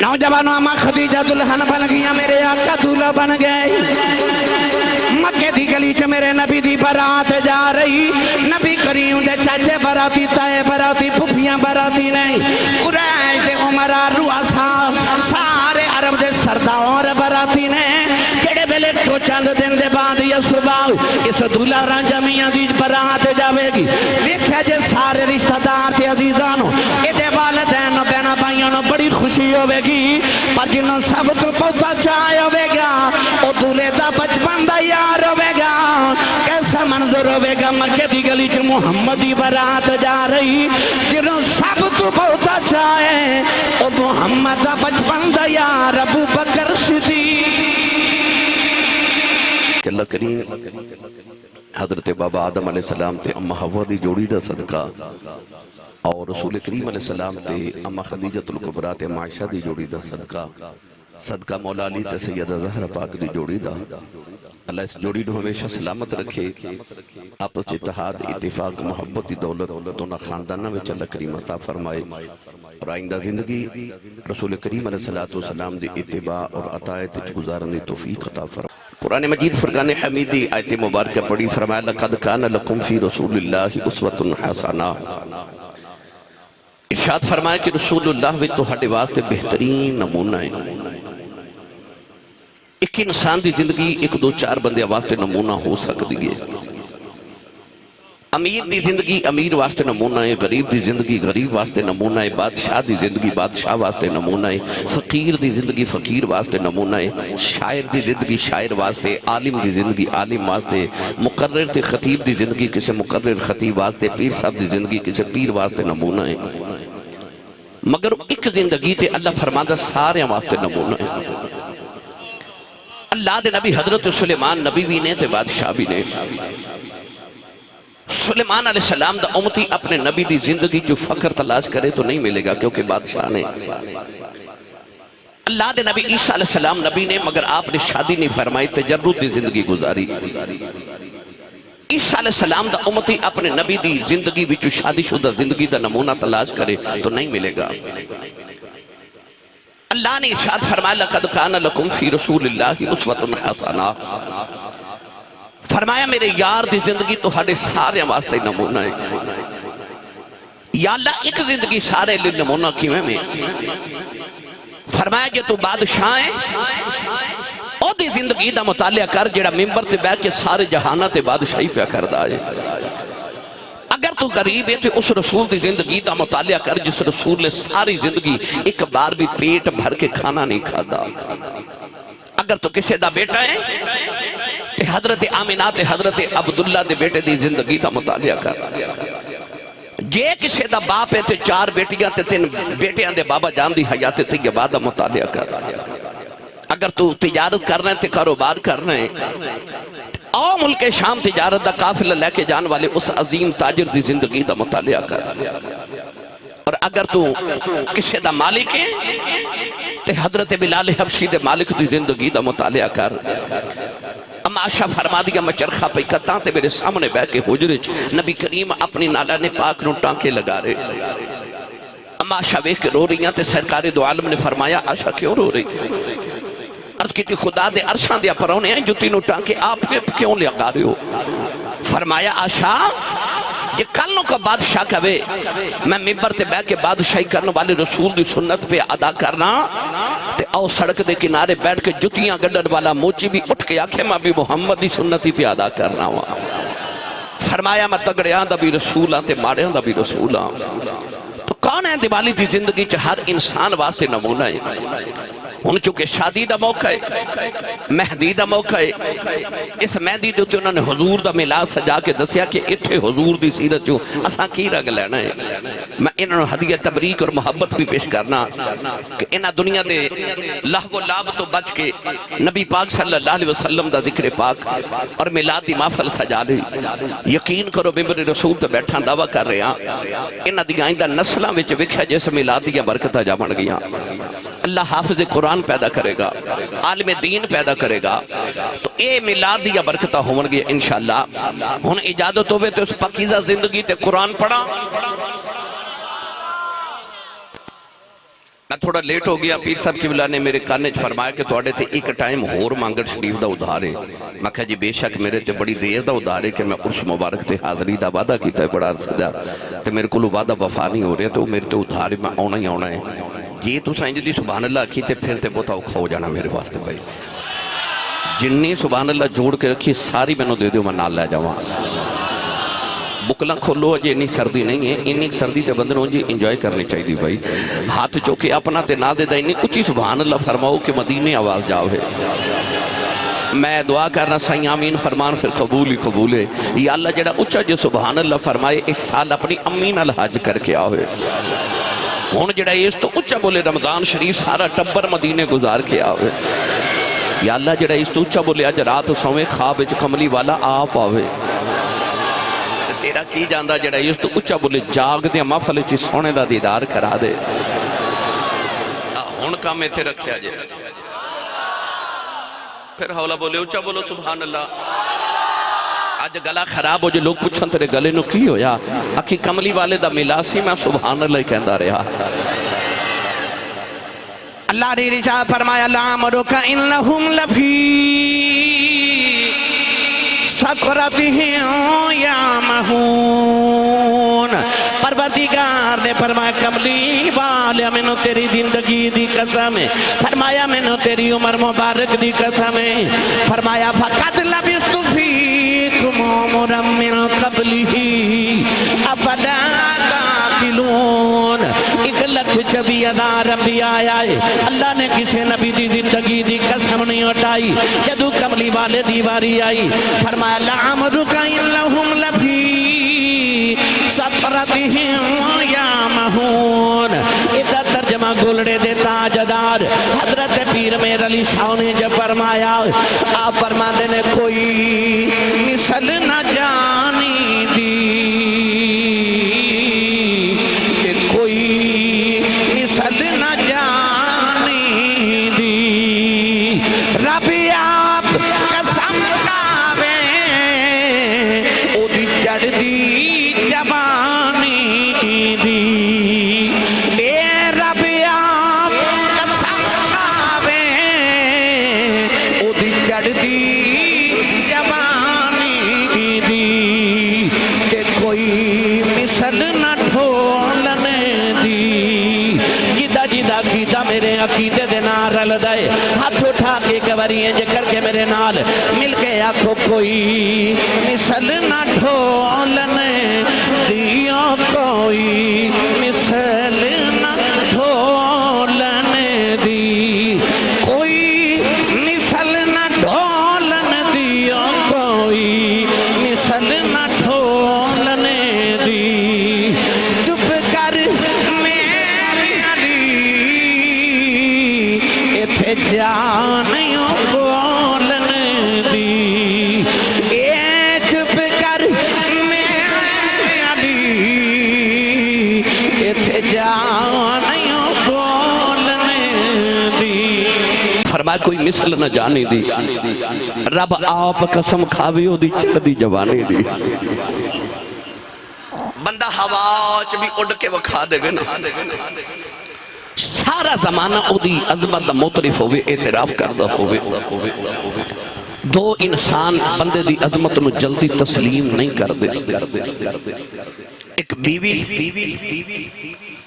نوجوانوں اما خدیجہ دلہن بن گیا، میرے آقا دولہ بن گئے۔ مکے دی گلی چ میرے نبی دی برات جا رہی، نبی کریم دے چاچے براتی، تائے براتی، پھپھیاں براتی نہیں، قریش دے عمرہ رؤسا سارے عرب دے سردار براتی نے۔ کیڑے بلے کو چند دن دے بعد یا صبح اس دولہ رانجہ میاں دی برات جاوے گی۔ دیکھا جے سارے رشتہ دار تے عزیزانوں، ایدے والدین و بہناں بھائیوں بڑی خوشی ہوئے گی، پر جنہوں سب تو پوتا چاہے ہوئے گا، او دولے دا بچپن دا یار ہوئے گا۔ کیسا منظر ہوئے گا، مکہ دی گلی چ محمدی برات جا رہی، جنہوں سب تو پوتا چاہے او محمد دا بچپن دا یار ابو بکر صدیق۔ کہ اللہ کریم حضرت بابا آدم علیہ السلام تے اما حوا دی جوڑی دا صدقہ اور رسول کریم علیہ السلام تے اما خدیجۃ الکبریٰ تے عائشہ دی جوڑی دا صدقہ مولا علی تے سیدہ زہرا پاک دی جوڑی دا اللہ اس جوڑی نو ہمیشہ سلامت رکھے، آپس اتحاد اتفاق محبت دی دولت دونوں خاندانہ میں اللہ کریم عطا فرمائے، اور آئندہ زندگی رسول کریم علیہ السلام دی اتباع اور اطاعت گزارنے توفیق عطا فرمائے۔ قرآن مجید فرقان حمیدی آیت مبارکہ پڑھی، فرمایا لَقَدْ كَانَ لَكُمْ فِي رَسُولِ اللَّهِ أُسْوَةٌ حَسَنَةٌ۔ ارشاد فرمایا کہ رسول اللہ بھی تو ہڈے واسطے بہترین نمونہ ہے۔ ایک انسان دی زندگی ایک دو چار بندے واسطے نمونہ ہو سکتی ہے۔ امیر دی زندگی امیر واسطے نمونہ ہے، غریب دی زندگی غریب واسطے نمونہ ہے، بادشاہ دی زندگی بادشاہ واسطے نمونہ ہے، فقیر دی زندگی فقیر واسطے نمونہ ہے، شاعر دی زندگی شاعر واسطے، عالم دی زندگی عالم واسطے، مقرر تے خطیب دی زندگی کسے مقرر خطیب واسطے، پیر صاحب دی زندگی کسے پیر واسطے نمونہ ہے، مگر ایک زندگی تے اللہ فرماندہ سارے واسطے نمونہ ہے۔ اللہ دے نبی حضرت سلیمان نبی بھی نے تے بادشاہ بھی نے۔ سلیمان علیہ السلام دا امتی اپنے نبی دی زندگی جو فخر تلاش کرے تو نہیں ملے گا، کیونکہ بادشاہ نے۔ اللہ دے نبی عیسیٰ علیہ السلام نبی نے، مگر آپ نے شادی نہیں فرمائی، تجرد دی زندگی گزاری۔ عیسیٰ علیہ السلام دا امتی اپنے نبی دی زندگی بھی جو شادی شدہ زندگی دا نمونہ تلاش کرے تو نہیں ملے گا۔ اللہ نے ارشاد فرمایا لَقَدْ كَانَ لَكُمْ فِي رَسُولِ اللَّهِ أُسْوَةٌ حَسَنَةٌ۔ فرمایا میرے یار دی زندگی تو ہڈے سارے واسطے نمونہ ہے۔ یا اللہ ایک زندگی سارے لئے نمونہ کیویں میں؟ فرمایا کہ تو بادشاہ ہے، او دی زندگی دا مطالعہ کر جڑا ممبر تے بیٹھ کے سارے جہانہ تے بادشاہی پہ کردا ہے۔ اگر تو غریب ہے تو اس رسول دی زندگی دا مطالعہ کر جس رسول نے ساری زندگی ایک بار بھی پیٹ بھر کے کھانا نہیں کھادا۔ اگر تو کسی دا بیٹا ہے تے حضرت آمینہ تے حضرت عبداللہ دے بیٹے دی زندگی دا مطالعہ کر۔ جے کسی دا باپ ہے تے چار بیٹیاں تے تین بیٹیاں دے بابا جان دی حیات طیبہ دا مطالعہ کر۔ اگر تو تجارت کرنا ہے تے کاروبار کرنا ہے، آؤ ملک شام تجارت دا قافلہ لے کے جان والے اس عظیم تاجر دی زندگی دا مطالعہ کر۔ اور اگر تو کسی دا مالک ہے تے حضرت بلال حبشی دے مالک دی زندگی دا مطالعہ کر۔ اما عائشہ فرما دیا میں چرخہ پہ کتاں تے میرے سامنے بیٹھ کے حجرے نبی کریم اپنی نالہ پاک نو ٹانکے لگا رہے۔ اما عائشہ بیٹھ کے رو رہی ہیں تے سرکار دو عالم نے فرمایا عائشہ کیوں رو رہی؟ عرض کی خدا دے عرشاں دے پرونے ہیں جو تینوں ٹانکے آپ کیوں لگا رہے ہو؟ فرمایا عائشہ یہ کلوں کا بادشاہ کہوے میں ممبر تے بیٹھ کے بادشاہی کرنے والے رسول دی سنت پہ ادا کرنا تے او سڑک دے کنارے بیٹھ کے جتیاں گڈن والا موچی بھی اٹھ کے آکھے میں بھی محمد دی سنتی پہ ادا کرنا ہوا۔ فرمایا میں تگڑیاں دا بھی رسول ہاں تے ماڑیاں دا بھی رسول ہاں۔ تو کون ہے دیوالی دی زندگی چ ہر انسان واسطے نمونہ ہے۔ ان چونکہ شادی دا موقع ہے، مہدی دا موقع ہے، اس مہدی دے تے انہوں نے حضور دا میلاد سجا کے دسیا کہ اتھے حضور دی سیرت جو اساں کی رنگ لینا ہے۔ میں انہوں نے ہدیہ تبریک اور محبت بھی پیش کرنا کہ انہاں دنیا دے لہو و لعب تو بچ کے نبی پاک صلی اللہ علیہ وسلم دا ذکر پاک اور میلاد دی محفل سجا لی۔ یقین کرو ممبر رسول تے بیٹھا دعویٰ کر رہے ہیں انہاں دی آئندہ نسلاں وچ وکھیا جیسے میلاد دی برکتاں جا بن گیاں۔ اللہ حافظ قرآن پیدا کرے گا، عالم دین پیدا کرے گا، تو اے میلاد دیا برکتہ ہون گی انشاءاللہ۔ ہن اجازت ہوئے تو اس پاکیزہ زندگی تے قرآن پڑھا۔ میں تھوڑا لیٹ ہو گیا پیر صاحب قبلہ نے میرے کانے فرمایا کہ تواڈے تے ایک ٹائم ہور مانگڑ شریف دا ادھار ہے. میں کہا جی بے شک میرے تے بڑی دیر دا ادھار ہے کہ میں عرش مبارک تے حاضری دا وعدہ کیتا ہے بڑا عرصہ دا تے میرے کو وعدہ وفا نہیں ہو رہا تو میرے تے ادھار ہے میں آنا ہی آنا ہے. جی تساں انج دی سبحان اللہ آکھی تے پھر تے بہت اوکھا ہو جانا میرے واسطے بھائی. جنی سبحان اللہ جوڑ کے رکھی ساری مینوں دے دیو میں نال لے جاواں. بکلاں کھولو اجے اتنی سردی نہیں ہے انی سردی تے بندے نوں جی انجوائے کرنی چاہیے بھائی. ہاتھ چوکے اپنا تے نہ دے دینی اچھی سبحان اللہ فرماؤ کہ مدینے آواز جاوے. میں دعا کرنا سائیں آمین فرمان پھر قبول ہی قبول ہے. یا اللہ جڑا اچھا جو سبحان اللہ فرمائے اس سال اپنی امی نال حج کر کے آوے. ہن جڑا اس تو اچھا بولے رمضان شریف سارا ٹبر مدینے گزار کے آوے. یا اللہ جڑا اس تو اچھا بولے اج رات سویں خواب وچ کملی والا آپ آوے. تیرا کی جاندہ جڑا اس تو اچھا بولے جاگ دے محفل چ سونے دا دیدار کرا دے. ہن کام ایتھے رکھیا جے پھر حوالہ بولے اچھا بولو سبحان اللہ. آج گلا خراب ہو جو لوگ پوچھن تیرے گلے نو کی ہویا اکی کملی والے دا ملا سی میں سبحان اللہ کہندا رہا. اللہ نے ارشاد فرمایا لعمرک انہم لفی سکرتہم یعمہون. پروردگار نے فرمایا کملی والے میں نو تیری زندگی دی قسم ہے. فرمایا میں نو تیری عمر مبارک دی قسم ہے. فرمایا فقط لبثت فیکم عمرا من قبلہ افلا تعقلون. 1,26,000 انبیاء آئے اللہ نے کسی نبی دی زندگی دی قسم نہیں اٹھائی. جدو کملی والے دیواری آئی فرمایا لعمرک انہم لفی سکرتہم یعمہون. ادھر ترجمہ گولڑے دے تاجدار حضرت پیر میر علی شاہ نے جب فرمایا آپ فرما دینے کوئی مثل نہ جانی دی کہ کوئی مثل نہ جانی دی. رب آپ قسم کھاوے او دی چڑھ دی جوانی دی. اے رب آپ قسم کھاوے او دی چڑھ دی جوانی دی تے کوئی مثل نہ ڈھولنے دی. جدہ جدہ کیتا میرے عقیدے دے نال رل دے ہاتھ اٹھا کے گوریاں جے کر کے میرے نال مل کے آکھو کوئی مثل نہ ڈھولنے دیو کوئی مثل نہ ڈھولنے دی. کوئی مثل نہ ڈھولنے دیو کوئی مثل نہ ڈھولنے دی. چپ کر میرے علی ایتھے جانیوں بولنے دی. اے چپ کر میرے علی ایتھے جانیوں بولنے دی. فرمایا کوئی مثل نہ جانی دی. رب آپ قسم کھاوے او دی چڑھ دی جوانی دی. بندہ ہوا چ بھی اڑ کے وکھا دے گا نا سارا زمانہ او دی عظمت دا معترف ہوئے اعتراف کردہ ہوئے. دو انسان بندے دی عظمت نو جلدی تسلیم نہیں کر دے. ایک بیوی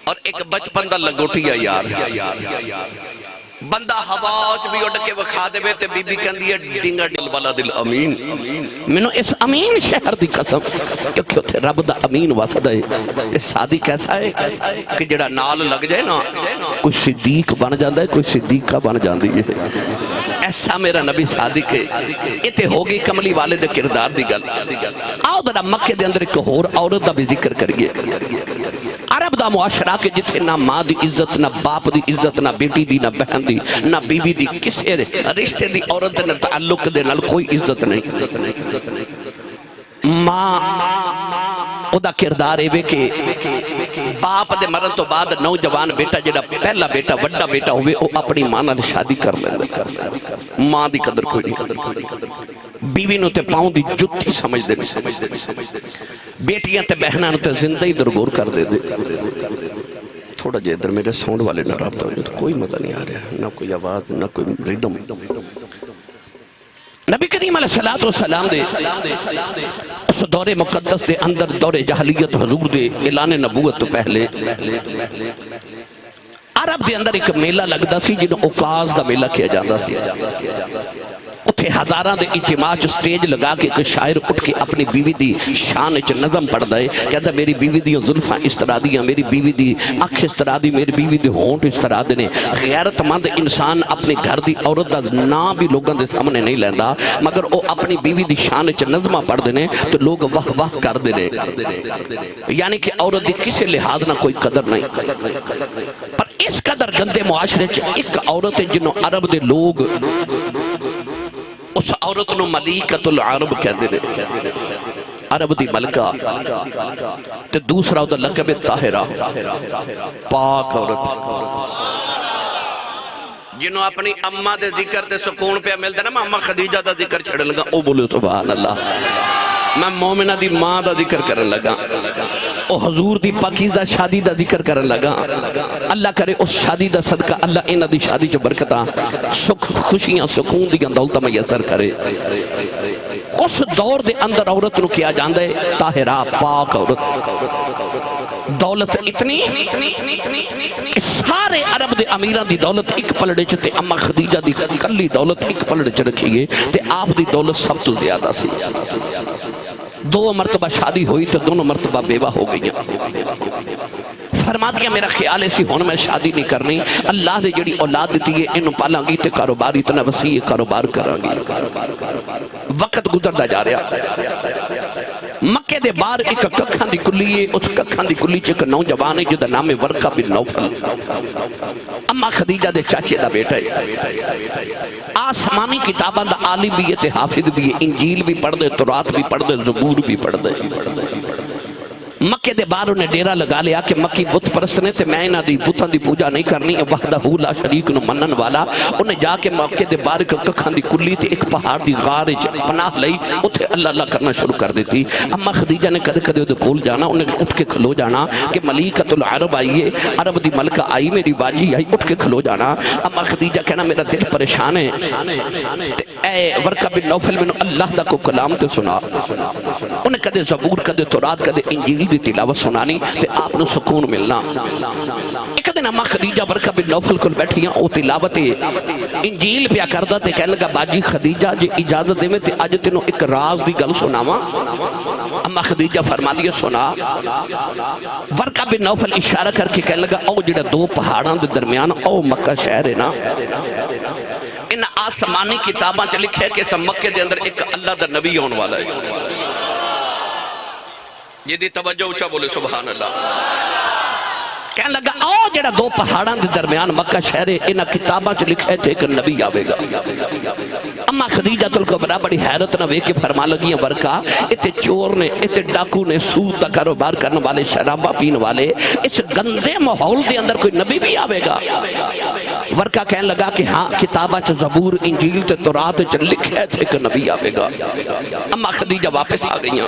اور ایک بچپن دا لنگوٹیا یار. بندہ ہوا چ بھی اڑ کے وکھا دے تے بی بی کہندی ہے ڈنگا ڈل والا دل امین. مینوں اس امین شہر دی قسم کیونکہ اوتھے رب دا امین وسدا ہے. اس سادی کیسا ہے کہ جڑا نال لگ جائے نا کوئی صدیق بن جاندا ہے کوئی صدیقہ بن جاندی ہے. ایسا میرا نبی صادق ہے. ایتھے ہو گئی کملی والے دے کردار دی گل. آؤ ذرا مکے دے اندر ایک ہور عورت دا بھی ذکر کریے. عرب دا معاشرہ کے جتھے نہ ماں دی عزت نہ باپ دی عزت نہ بیٹی دی نہ بہن دی نہ بیوی دی کسے رشتے دی عورت دے تعلق دے نال کوئی عزت نہیں. ماں او دا کردار ہے کہ باپ دے مرن تو بعد نوجوان بیٹا جڑا پہلا بیٹا وڈا بیٹا ہوئے او اپنی ماں نال شادی کر لے. ماں دی قدر کوئی نہیں. بیوی نو تے پاؤں دی جتی سمجھ دے. بیٹیاں تے بہناں نو تے زندہ ہی درگور کر دے. تھوڑا جہ ادھر میرے ساؤنڈ والے نہ رابطہ ہو جائے، کوئی مزہ نہیں آ رہا، نہ کوئی آواز نہ کوئی ردم۔ نبی کریم علیہ السلام دے اس دور مقدس دے اندر، دور جہلیت حضور دے اعلان نبوت تو پہلے عرب دے اندر ایک میلہ لگدا سی جنہوں اوکاز دا میلہ کیا جاتا سی۔ اتھے ہزاراں دے اجتماع چ سٹیج لگا کے ایک شاعر اٹھ کے اپنی بیوی دی شان چ نظم پڑھ دے، کہتا میری بیوی دی زلفاں اس طرح دیاں، میری بیوی دی اکھ اس طرح دی، میری بیوی دی ہونٹ اس طرح دے نے۔ غیرت مند انسان اپنے گھر دی عورت دا نام بھی لوگاں دے سامنے نہیں لیندا، مگر او اپنی بیوی دی شان چ نظماں پڑھ دے نے تو لوگ واہ واہ کر دے نے، یعنی کہ عورت دی کسی لحاظ نہ کوئی قدر نہیں۔ پر اس قدر گندے معاشرے چ ایک عورت ہے جنہوں عرب دے لوگ اس عورت نو ملیکۃ العرب کہتے ہیں، عرب دی ملکہ، تے دوسرا دا لقب طاہرہ، پاک عورت، جنہوں اپنی اماں دے ذکر تے سکون پہ ملتا نا، میں اماں خدیجہ دا ذکر چھڑ لگا، او بولے سبحان اللہ، میں مومنہ دی ماں دا ذکر کرن لگا، او حضور دی پاکیزہ شادی دا ذکر کرن لگا، اللہ کرے اس شادی دا صدقہ اللہ انہ دی شادی جو برکتاں خوشیاں سکون دی دولتہ میسر کرے۔ اس دور دے اندر عورت نو کیا جاندہ ہے طاہرہ، پاک عورت، دولت اتنی کہ سارے عرب دے امیران دی دولت ایک پلڑے چھتے، اما خدیجہ دی کلی دولت ایک پلڑے چھ رکھیے تے آپ دی دولت سب تو زیادہ سی۔ 2 مرتبہ شادی ہوئی تو دونوں مرتبہ بیوہ ہو گئی۔ فرما دیا میرا خیال ایسی ہون میں شادی نہیں کرنی، اللہ نے جڑی اولاد دیتی ہے انہوں پالاں گی تے کاروبار اتنا وسیع کاروبار کریں گی۔ وقت گزردا جا رہا، مکے دے بار ایک ککھاں دی کلی ہے، اس ککھاں دی کلی چ ایک نوجوان ہے جدا نام ہے ورقہ بن نوفل، اما خدیجہ دے چاچے دا بیٹا ہے، آسمانی کتاباں دا عالم بھی ہے تے حافظ بھی ہے، انجیل بھی پڑھ دے، تورات بھی پڑھ دے، زبور بھی پڑھ دے۔ مکے دے بار انہیں ڈیرہ لگا لیا کہ مکی بت پرست نے تے میں انہاں دی بتاں دی پوجا نہیں کرنی، وحدہ لا شریک نو منن والا۔ انہیں جا کے مکے دے بار ککھاں دی کلی تے ایک پہاڑ دی غار وچ پناہ لئی، اتھے اللہ اللہ کرنا شروع کر دیتی۔ اما خدیجہ نے کدے کدے اودے کول جانا، انہیں اٹھ کے کھلو جانا کہ ملیکۃ العرب آئی ہے، عرب دی ملکہ آئی، میری باجی آئی، اٹھ کے کھلو جانا۔ اما خدیجہ کہنا میرا دل پریشان ہے، اے ورقہ بن نوفل میں اللہ دا کو کلام تے سنا۔ انہیں کدے زبور کدے تورات کدے انجیل دی تلاوت سنانی تے آپ نے سکون ملنا۔ ایک دن اما خدیجہ ورقہ بن نوفل کو بیٹھیاں، او تلاوت انجیل پیا کردہ تے کہنے لگا باجی خدیجہ جے اجازت دے میں تے آج تینوں ایک راز دی گل سناواں۔ اما خدیجہ فرما دیا سنا۔ ورقہ بن نوفل اشارہ کر کے کہنے لگا او جڑا 2 پہاڑاں دے درمیان او مکہ شہر ہے نا، ان آسمانی کتاباں چ لکھے کہ سب مکے دے اندر ایک اللہ دا نبی ہون والا ہے۔ یہ دی توجہ اچھا بولے سبحان اللہ۔ کہنے لگا او جڑا 2 پہاڑاں دے درمیان مکہ شہر ہے، انہاں کتاباں چ لکھے تھے کہ نبی آوے گا۔ اما خدیجہ الکبریٰ بڑی حیرت نہ وے کے فرما لگیاں ورقہ اتے چور نے، اتے ڈاکو نے، سود دا کاروبار کرنے والے، شرابہ پین والے، اس گندے ماحول دے اندر کوئی نبی بھی آوے گا؟ ورقہ کہنے لگا کہ ہاں کتاباں چ زبور انجیل تے تورات چ لکھے تھے کہ نبی آوے گا۔ اما خدیجہ واپس آ گئیاں،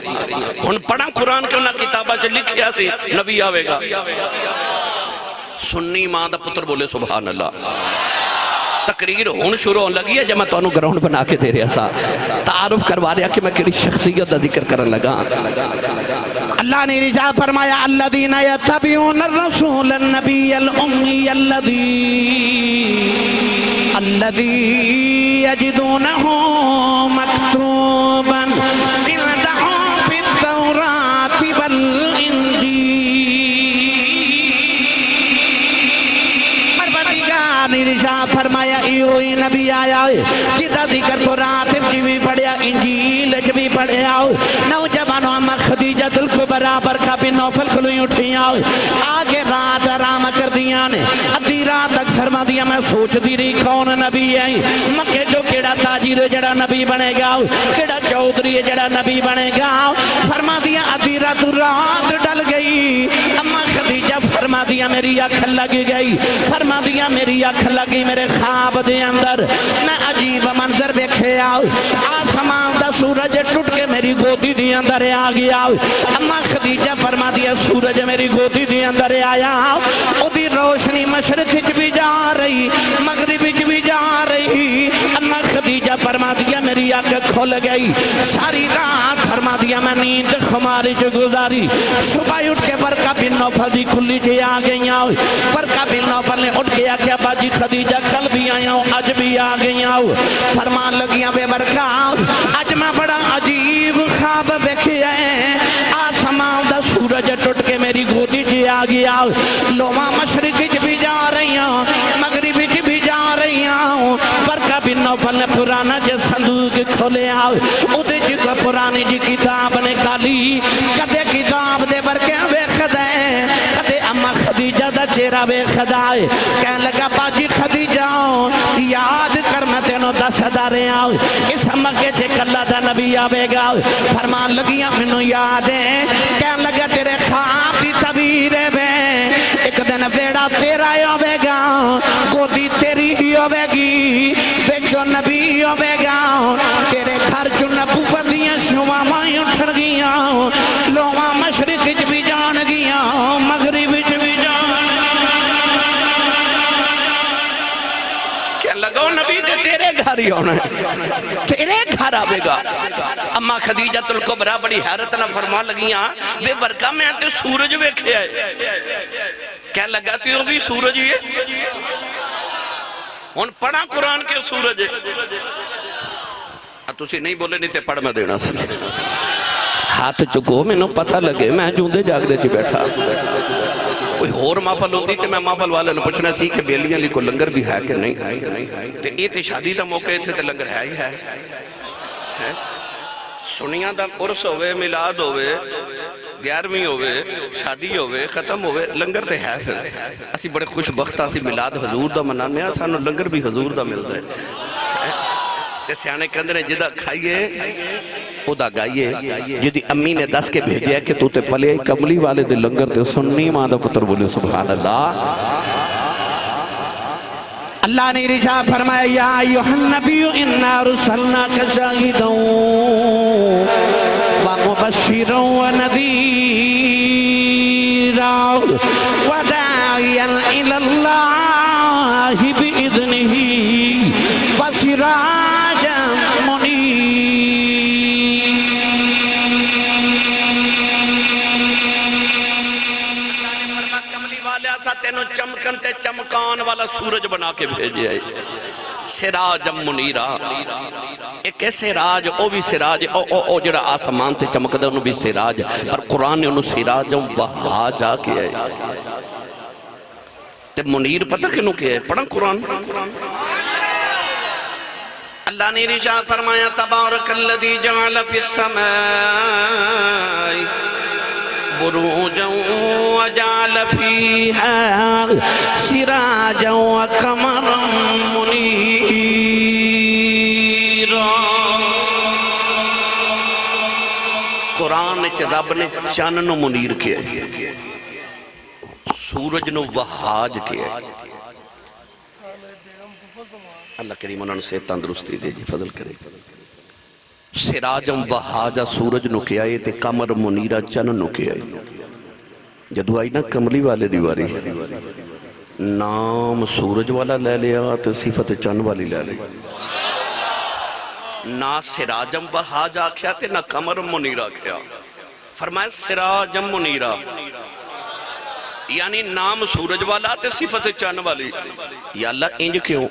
ہن پڑھاں قرآن کیوں نہ کتاباں چ لکھیا سی نبی آوے گا۔ سنی ماں دا پتر بولے سبحان اللہ۔ تقریر ہون شروع ہون لگی ہے جب میں تو انہوں گراؤنڈ بنا کے دے رہا سا، تعارف کروا رہا کہ میں کڑی شخصیت دا ذکر کرن لگا۔ اللہ نے رجا فرمایا الذین یتبعون الرسول النبی الامی الذی یجدونہ مکتوبا عندہم فی التوراۃ والانجیل۔ رجا فرمایا ایوئی نبی آیا ہے جدہ ذکر تورات وچ بھی پڑھیا، انجیل وچ بھی پڑھیا۔ نوجوانوں اما خدیجہ الکبریٰ ورقہ بن نوفل کھلوئی اٹھیاں، آگے رات آرام کر دیاں نے، ادھی رات تک فرما دیا میں سوچ دی رہی کون نبی ہے مکے جو کیڑا تاجر ہے جڑا نبی بنے گا، کیڑا چودھری ہے جڑا نبی بنے گا۔ فرما دیا ادھی رات ڈل گئی، اما خدیجہ فرما دیا میری اکھ لگ گئی، فرما دیا میری اکھ لگی میرے خواب دے اندر، میں عجیب منظر دیکھے آؤ، آسمان دا سورج ٹوٹ کے میری گودی دے اندر آ گیا، اما خدیجہ فرما دیا سورج میری گودی دے اندر آیا، او دی روشنی مشرق وچ بھی جا رہی مغرب وچ بھی جا رہی، اما خدیجہ فرما دیا میری اکھ کھل گئی، ساری رات فرما دیا میں نیند خماری چ گزاری، صبح اٹھ کے برقہ بن نوفل دی کھلی چ آ گئی آؤ، برقہ بن نوفل نے اٹھ کے آکھیا باجی خدیجہ کل بھی آیا ہوں اج بھی آ گئی آؤ، فرمان لگیاں بے برقہ اج میں بڑا عجیب خواب دیکھیا ہے، آسمان دا سورج ٹوٹ کے میری گودی چ آ گیا، لوما مشرق وچ بھی جا رہی ہوں مغرب وچ بھی جا رہی ہوں، برقہ بن نوفل نے پرانا جے صندوق کھولے آؤ، اودے جی کو پرانی جی کتاب نکالی، کدے کتاب دے برکے ویکھدا ہے، کدے اما خدیجہ دا چہرہ ویکھدا ہے، کہنے لگا باجی خدیجہ یاد کر میں تینوں دسدا رہا ہوں، اس مکے سے کلا دا نبی آوے گا، فرمان لگیاں مینوں یاد ہے، کہنے لگا تیرے خواب دی تعبیر ہے، ایک دن بیڑا تیرا ہوے گا، گودی تیری ہی ہوے گی، بیچو نبی ہوے گا، تیرے گھر چ نبوت دیاں شواواں اٹھ گیاں، لوواں مشرق وچ بھی جان گیاں مغرب وچ بھی جان، کہنے لگا نبی تے تیرے گھر ہی ہونا ہے، تیرے گھر آوے گا، اما خدیجہ الکبریٰ بڑی حیرت نہ فرما لگیاں بے برکہ میں تے سورج ویکھے آئے، کہنے لگا تے وہ بھی سورج ہی ہے، ان پڑھا قرآن کے سورج ہے، تسی نہیں بولے نہیں تے پڑھ میں دینا سی، ہاتھ چکو میں نو پتہ لگے میں جوندے جاگرے چی بیٹھا، کوئی اور محفل ہوندی کہ میں محفل والے نے پوچھنا سی کہ بیلیاں لی کو لنگر بھی ہے کہ نہیں، تے یہ تے شادی دا موقع تھے تے لنگر ہے ہی ہے، سنیاں دا عرس ہوئے میلاد ہوئے 11ویں ہوئے شادی ہوئے ختم ہوئے لنگر تے ہے پھر، اسی بڑے خوش بختہ سی میلاد حضور دا منانے ہیں، سانو لنگر بھی حضور دا مل دے، تے سیانے کہندے نے جدہ کھائیے او دا گائیے، جدی امی نے دس کے بھیجیا کہ تو تے پلے کملی والے دے لنگر تے سننی ماں دا پتر بولے سبحان اللہ، اللہ نے رجاء فرمایا یا ایوہ النبی انا رسلناک شاہدا ومبشرا ونذیرا وداعیا الی اللہ بإذنہ وسراجا تینو چمکن تے چمکان والا سورج بنا کے بھیجے آئے سراج منیرہ، ایک سراج او بھی سراج او جڑا آسمان تے چمک دے انہوں بھی سراج، اور قرآن نے انہوں سراج بہا جا کے آئے تے منیر پتہ کنوں کے ہے پڑھا قرآن، اللہ نے رجاء فرمایا تبارک الذی جعل فی السماء بروجا وجعل فيها سراجا وقمرا منيرا، قرآن رب نے چاند نو منیر کیا سورج نو وہاج کیا، اللہ کریم انہوں سے تندرستی دے جی فضل کرے، سراجم وہاجا سورج نو کیا ہے تے قمر منیرہ چن نو کیا ہے، جدو آئی نا کملی والے دیواری نام سورج والا لے لیا تے صفت چن والی لے لیا، نا سراجم وہاجا کیا تے نا قمر منیرہ کیا، فرمائے سراجم منیرہ یعنی نام سورج والا تے صفت چن والی، یا اللہ انج کیوں؟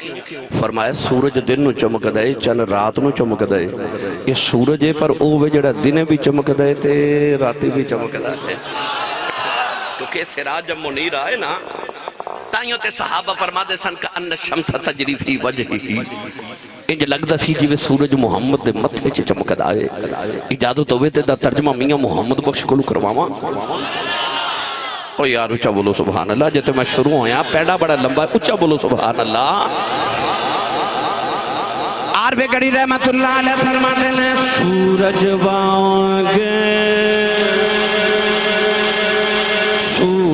فرمایا سورج دن نو چمک دائے چن رات نو چمک دائے، یہ سورج ہے پر اوہ جڑا دن بھی چمک دائے تے راتی بھی چمک دائے، کیونکہ سراج منیر آئے نا تائیوں تے صحابہ فرما دے سن کا ان شمس تجری فی وجہی، انج لگدا سی جویں سورج محمد دے متھے چ چمک دائے، اجازت ہوئے تے دا ترجمہ میاں محمد بخش کولو کرواواں، او یار اچھا بولو سبحان اللہ، جتے میں شروع ہویا پیڑا بڑا لمبا ہے، اچھا بولو سبحان اللہ، عارف گڑی رحمت اللہ علیہ فرماتے ہیں سورج واگے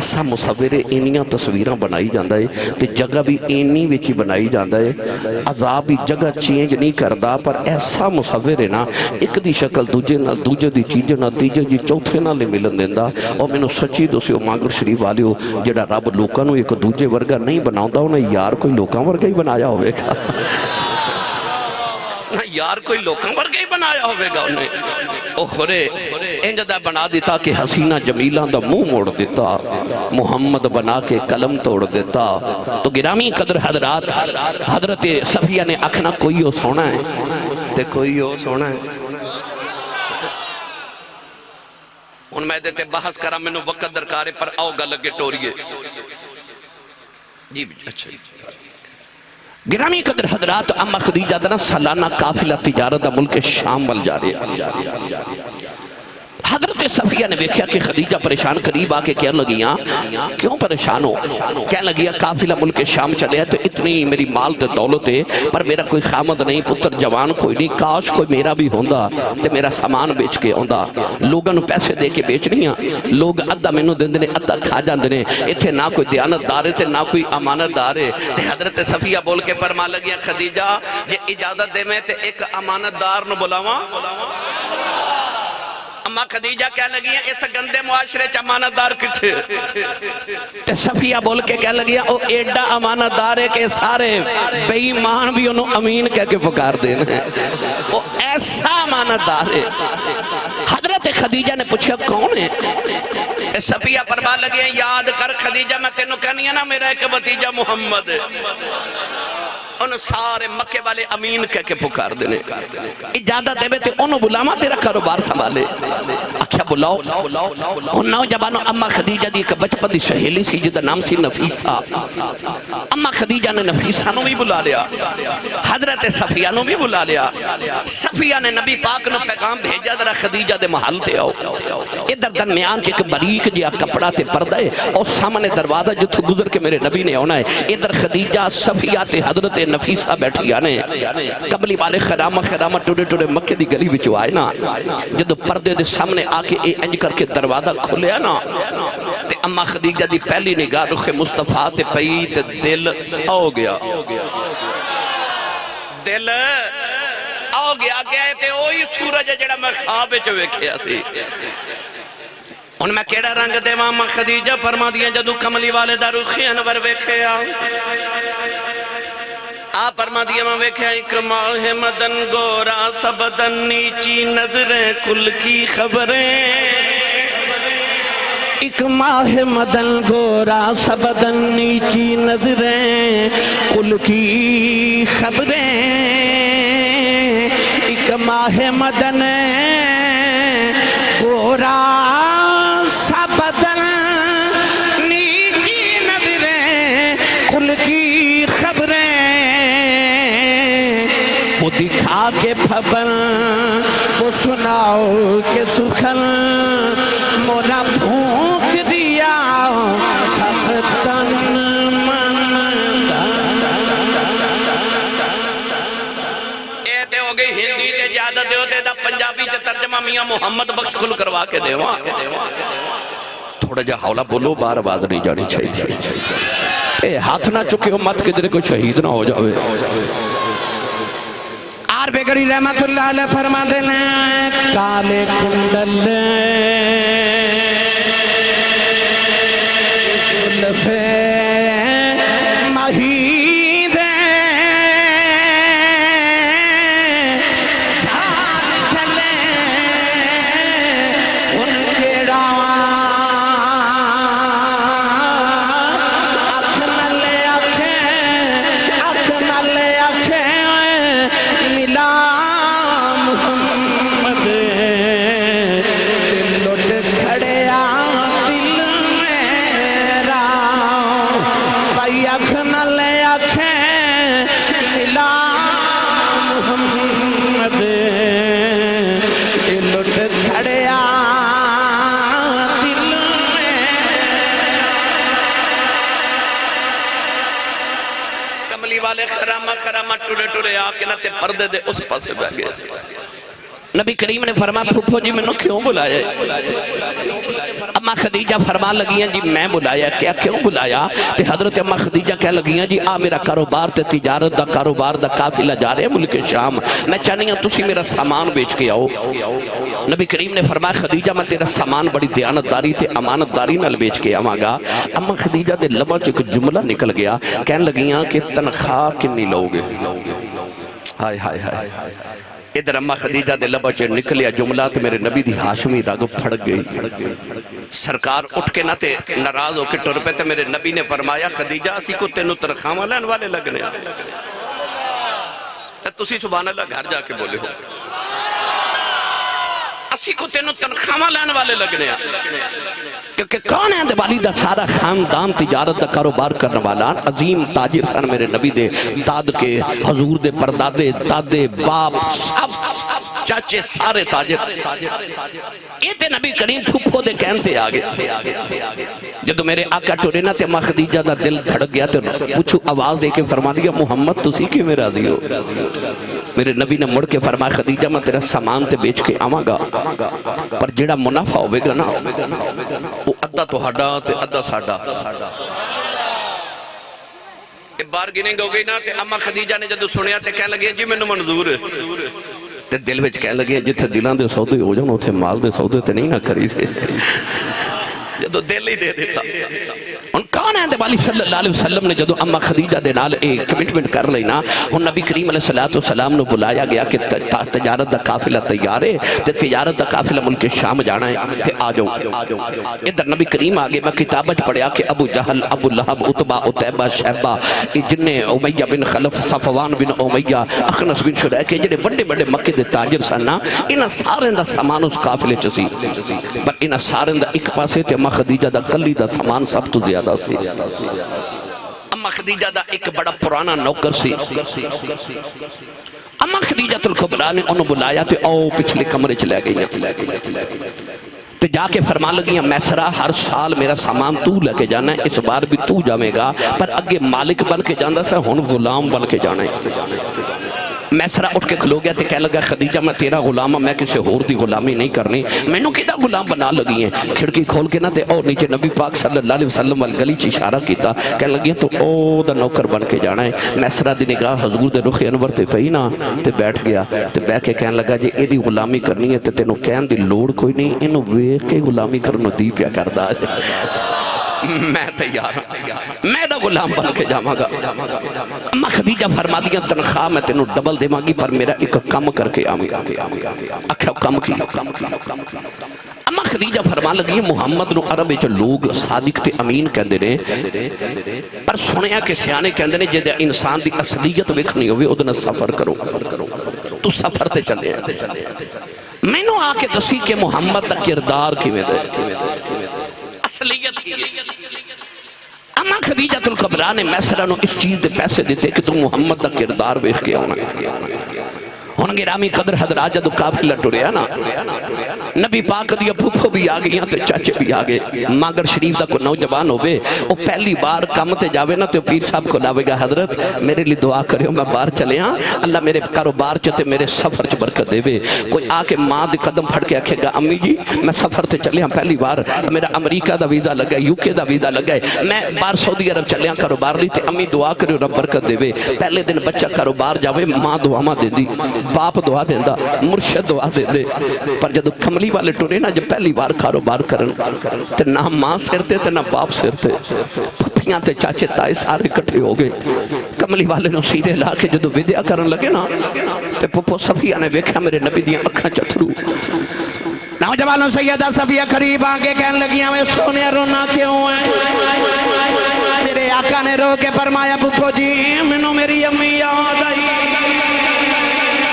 ایسا مصور ہے انیاں تصویراں بنائی جاندہ ہے تے جگہ بھی اینی وچی بنائی جاندہ ہے عذاب بھی جگہ چینج نہیں کردہ پر ایسا مصور ہے نا ایک دی شکل دوجہ دی چیزیں نہ تیجہ جی چوتھے نہ لے ملن دیندہ اور میں نے سچی دوسری مانگر شریف والی ہو جڑا رب لوکاں نو ایک دوجہ ورگا نہیں بناؤں انہیں یار کوئی لوکاں ورگا ہی بنایا ہوئے گا یار کوئی لوکاں ورگا ہی بنایا ہوئے گا انہیں او خورے انجدہ بنا دیتا کہ حسینہ جمیلہ دا منہ موڑ دیتا محمد بنا کے قلم توڑ دیتا تو گرامی قدر حضرات حضرت صفیہ نے اکھنا کوئی ہو سونا ہے تے کوئی ہو سونا ہے ان میں دیتے بحث کرا میں نو وقت درکارے پر آؤ گا لگے ٹوریے جی اچھا گرامی قدر حضرات اما خدیجہ دنا سالانہ قافلہ تجارت ملک شام وال جا رہے حضرت صفیہ نے دیکھا کہ خدیجہ پریشان قریب آکے کہنے لگیاں کیوں پریشان ہو کہنے لگیا قافلہ ملک شام چلے ہیں تو اتنی میری مال تے دولت ہے پر میرا کوئی خامد نہیں پتر جوان کوئی نہیں کاش کوئی میرا بھی ہوندہ تے میرا سامان بیچ کے ہوندہ لوگوں نے پیسے دے کے بیچ نہیں ہیں لوگ ادھا میں نو دن دنے ادھا کھا جان دنے اتھے نہ کوئی دیانت دارے تے نہ کوئی امانت دارے تے حضرت صفیہ بول کے فرما لگیا خدیجہ یہ اجازت دے میں تے ایک امانت دار نو بلاواں اما خدیجہ کہنے لگی ہیں اس گندے معاشرے چ امانت دار کتھے صفیہ بول کے کہنے لگی او ایڈا امانت دار ہے کہ سارے بے ایمان بھی انہوں امین کہہ کے پکار دینا ہے وہ ایسا امانت دار ہے حضرت خدیجہ نے پوچھا کون ہے صفیہ فرما لگی ہیں یاد کر خدیجہ میں تینوں کہنی ہے نا میرا ایک بھتیجا محمد ہے انہوں سارے مکے والے امین کہہ کے پکار دینے اجازت دے بیتے انہوں بلاما تیرا کاروبار سنبھالے اکھیا بلاؤ ان نوجوانوں اما خدیجہ دی ایک بچپن دی سہیلی سی جدہ نام سی نفیسہ اما خدیجہ نے نفیسہ نو بھی بلا لیا حضرت صفیہ نو بھی بلا لیا صفیہ نے نبی پاک نو پیغام بھیجا درہ خدیجہ دے محل تے آؤ ادھر درمیان چھ ایک بریک جیا کپڑا تے پردہ ہے اور سامنے دروازہ جو تھو گزر کے میرے نبی نے ہونا ہے ادھر خدیجہ صفیہ تے حضرت نفیسہ بیٹھی آنے قبلی والے خرامہ ٹوڑے ٹوڑے مکے دی گلی بچو آئے نا جدو پردے دے سامنے آکے اے انج کر کے دروازہ کھولے نا تے اما خدیجہ دی پہلی نگاہ رخ مصطفیٰ تے پئی تے دل آو گیا دل آو گیا گئے تے اوہی سورج جڑا میں خواب چو ویکھیا سی ان میں کیڑا رنگ دے اما خدیجہ فرما دیا جدو کملی والے دا رخ انور ویکھیا آپ فرما دیا میں ویکھیا ایک ماہ مدن گورا سبدن نیچی نظریں کل کی خبریں ایک ماہ مدن گورا سبدن نیچی نظریں کل کی خبریں ایک ماہ مدن گورا سبدن نیچی نظریں کل کی خبریں وہ دکھا کے پھبن وہ سناؤ کے سخن مولا بھونک دیا سختن اے دے ہو گئی ہندی تے جادہ دے ہوتے دا پنجابی تے ترجمہ میاں محمد بخش کل کروا کے دے وہاں تھوڑا جا حولا بولو بار آواز نہیں جانی چاہیے اے ہاتھ نہ چکے ہو مت کے درے کو شہید نہ ہو جاوے آر بیگری رحمت اللہ علیہ فرما دینے کالے کندل زلفے مہیدے جھال چلے ان کے راہ اکھ نلے اکھیں ملا محمد دل لٹ کھڑیا دل میرا بھائی اکھ نلے اکھیں ملا محمد دل لٹ کھڑیا دل کملی والے خرامہ ٹوڑے ٹوڑے آکے نہ تے پردے دے اس پاسے بہ گئے نبی کریم نے فرمایا پھپھو جی میں نے کیوں بلایا ہے؟ اما خدیجہ فرما لگیاں جی میں بلایا کیا کیوں بلایا؟ تے حضرت اما خدیجہ کہہ لگیاں جی میرا کاروبار تے تجارت دا کاروبار دا قافلہ جا رہے ہیں ملک شام، میں چاہنی ہوں تسی میرا سامان بیچ کے آؤ۔ نبی کریم نے فرمایا خدیجہ میں تیرا سامان بڑی دیانتداری تے امانتداری نال بیچ کے آواں گا۔ اما خدیجہ دے لباں چ ایک جملہ نکل گیا، کہنے لگیاں کہ تنخواہ کنی لوگے؟ ہائے ہائے ہائے، ادھر اما خدیجہ دے لبا چے نکلیا جملہ تو میرے نبی دی ہاشمی رگ پھڑ گئی۔ سرکار اٹھ کے نہ تے ناراض ہو کے ٹر پہ تے میرے نبی نے فرمایا خدیجہ اسی کو تینوں تنخواہ لین والے لگنے تسی سبحان اللہ گھر جا کے بولے ہو اسی کو تینوں تنخواہ لین والے لگنے کیونکہ کون ہے دیوالی دا سارا خاندان تجارت دا کاروبار کرنے والا عظیم تاجر سن میرے نبی دے داد کے حضور دے پردادے دادے باپ سب چاچے سارے تاجر یہ تے نبی کریم پھپھو دے کہنتے آگے جدو میرے آقا ٹورے نا تے اما خدیجہ دا دل دھڑک گیا تے پوچھو آواز دے کے فرما دیا محمد تسی کی میں راضی ہو؟ میرے نبی نے مڑ کے فرمایا خدیجہ میں تیرا سامان تے بیچ کے آواں گا پر جڑا منافع ہوئے گا نا وہ ادھا تو ہڈا تے ادھا ساڑا بار گننگ ہو گئی نا تے اما خدیجہ نے جدو سنیا تے کہہ لگے جی میں نے منظور ہے تے دل وچ کہہ لگے جتھے دلان دے سودے ہو جاؤں اتھے مال دے سودے تے نہیں نہ کری دے جدو دل ہی دے دیتا ان کون ہے والی صلی اللہ علیہ وسلم نے جدو اما خدیجہ دے نال ایک کمٹمنٹ کر لینا ان نبی کریم علیہ السلام نے بلایا گیا کہ تجارت دا قافلہ تیار ہے تے تجارت دا قافلہ ملک شام جانا ہے تے آ جاؤ ادھر نبی کریم آگے میں کتابت پڑھیا کہ ابو جہل ابو لہب عتبہ عتیبہ شیبہ جنہیں امیہ بن خلف صفوان بن امیہ اخنس بن شریح کے جنہیں بڑے بڑے مکہ دے تاجر سننا انہاں سارے دا سامان اس قافلے چسی پر انہاں سارے دا ایک پاسے تے اما خدیجہ دا کلی دا سامان سب تو زیادہ سی اما خدیجہ دا ایک بڑا پرانا نوکر سی اما خدیجہ الکبریٰ نے انہوں بلایا تے او پچھلے کمرے چلے گئی تے جا کے فرما لگیاں میسرہ ہر سال میرا سامان تو لے کے جانا ہے اس بار بھی تو جامے گا پر اگے مالک بن کے جاندہ سے ہون غلام بن کے جانا ہے میسرہ اٹھ کے کھلو گیا تے کہہ لگا خدیجہ میں تیرا غلام میں کسی اور دی غلامی نہیں کرنی میں نو کدہ غلام بنا لگی ہیں کھڑکی کھول کے نہ تے اور نیچے نبی پاک صلی اللہ علیہ وسلم والگلی چی اشارہ کیتا کہہ لگی تو او دا نوکر بن کے جانا ہے میسرہ دی نگاہ حضور دے رخ انور تے پئی نا تے بیٹھ گیا تے بیٹھ کے کہنے لگا جی اے دی غلامی کرنی ہے تے تینوں کہن دی لوڑ کوئی نہیں انہوں ویکھ کے غلامی کرنو دی پیا کردا ہے میں تیار ہوں میں دا غلام بن کے جاواں گا اما خدیجہ فرما دیا تنخواہ میں تینوں ڈبل دے مانگی پر میرا ایک کم کر کے آمی اکھا کم کی اما خدیجہ فرما لگی محمد نو عرب جو لوگ صادق تے امین کہندے نے پر سنیا کہ سیانے کہندے نے جے انسان دی اصلیت ویکھنی ہوئے ادنا سفر کرو تو سفر تے چلے میں نو آ کے دسی کہ محمد دا کردار کی میں دے اصلیت کی اما خدیجہ الکبریٰ نے میسرہ نو اس چیز دے پیسے دیتے کہ تم محمد دا کردار بیٹھ کے ہونا ہن گرامی قدر حضرات جدو قافلہ ٹریا نا نبی پاک دیا پھپھو بھی آگئی ہیں تے چاچے بھی آگئے ماگر شریف دا کو نوجوان ہوئے وہ پہلی بار کام تے جاوے نا تو پیر صاحب کو لاوے گا حضرت میرے لیے دعا کرے ہو میں باہر چلے ہاں اللہ میرے کاروبار چتے میرے سفر چ برکت دے وے کوئی آکے ماں دے قدم پھڑ کے آکھے گا امی جی میں سفر تے چلے ہاں پہلی بار میرا امریکہ دا ویزا لگا ہے یوکے دا ویزا لگا ہے میں بار سعودی عرب چلے ہاں کاروبار لی تے امی دعا کرے رب برکت دے وے پہلے دن بچہ کاروبار جاوے ماں دعا ماں دے دی باپ دعا دیندہ مرشد دعا دے دے پر جدو کملی والے ٹورے نا جب پہلی بار کاروبار کرن تے نہ ماں سرتے تے نہ باپ سرتے پھپیاں تے چاچے تائے سارے کٹھے ہو گئے کملی والے نو سیرے لا کے جدو ویدیا کرن لگے نا تے پپو صفیہ نے ویکھا میرے نبی دیاں اکھاں چتھرو نوجوانوں سیدہ صفیہ قریب آگے کہنے لگیاں میں سونے رونا کیوں ہے میرے آقا نے رو کے فرمایا پپو جی منو میری امی یاد آئی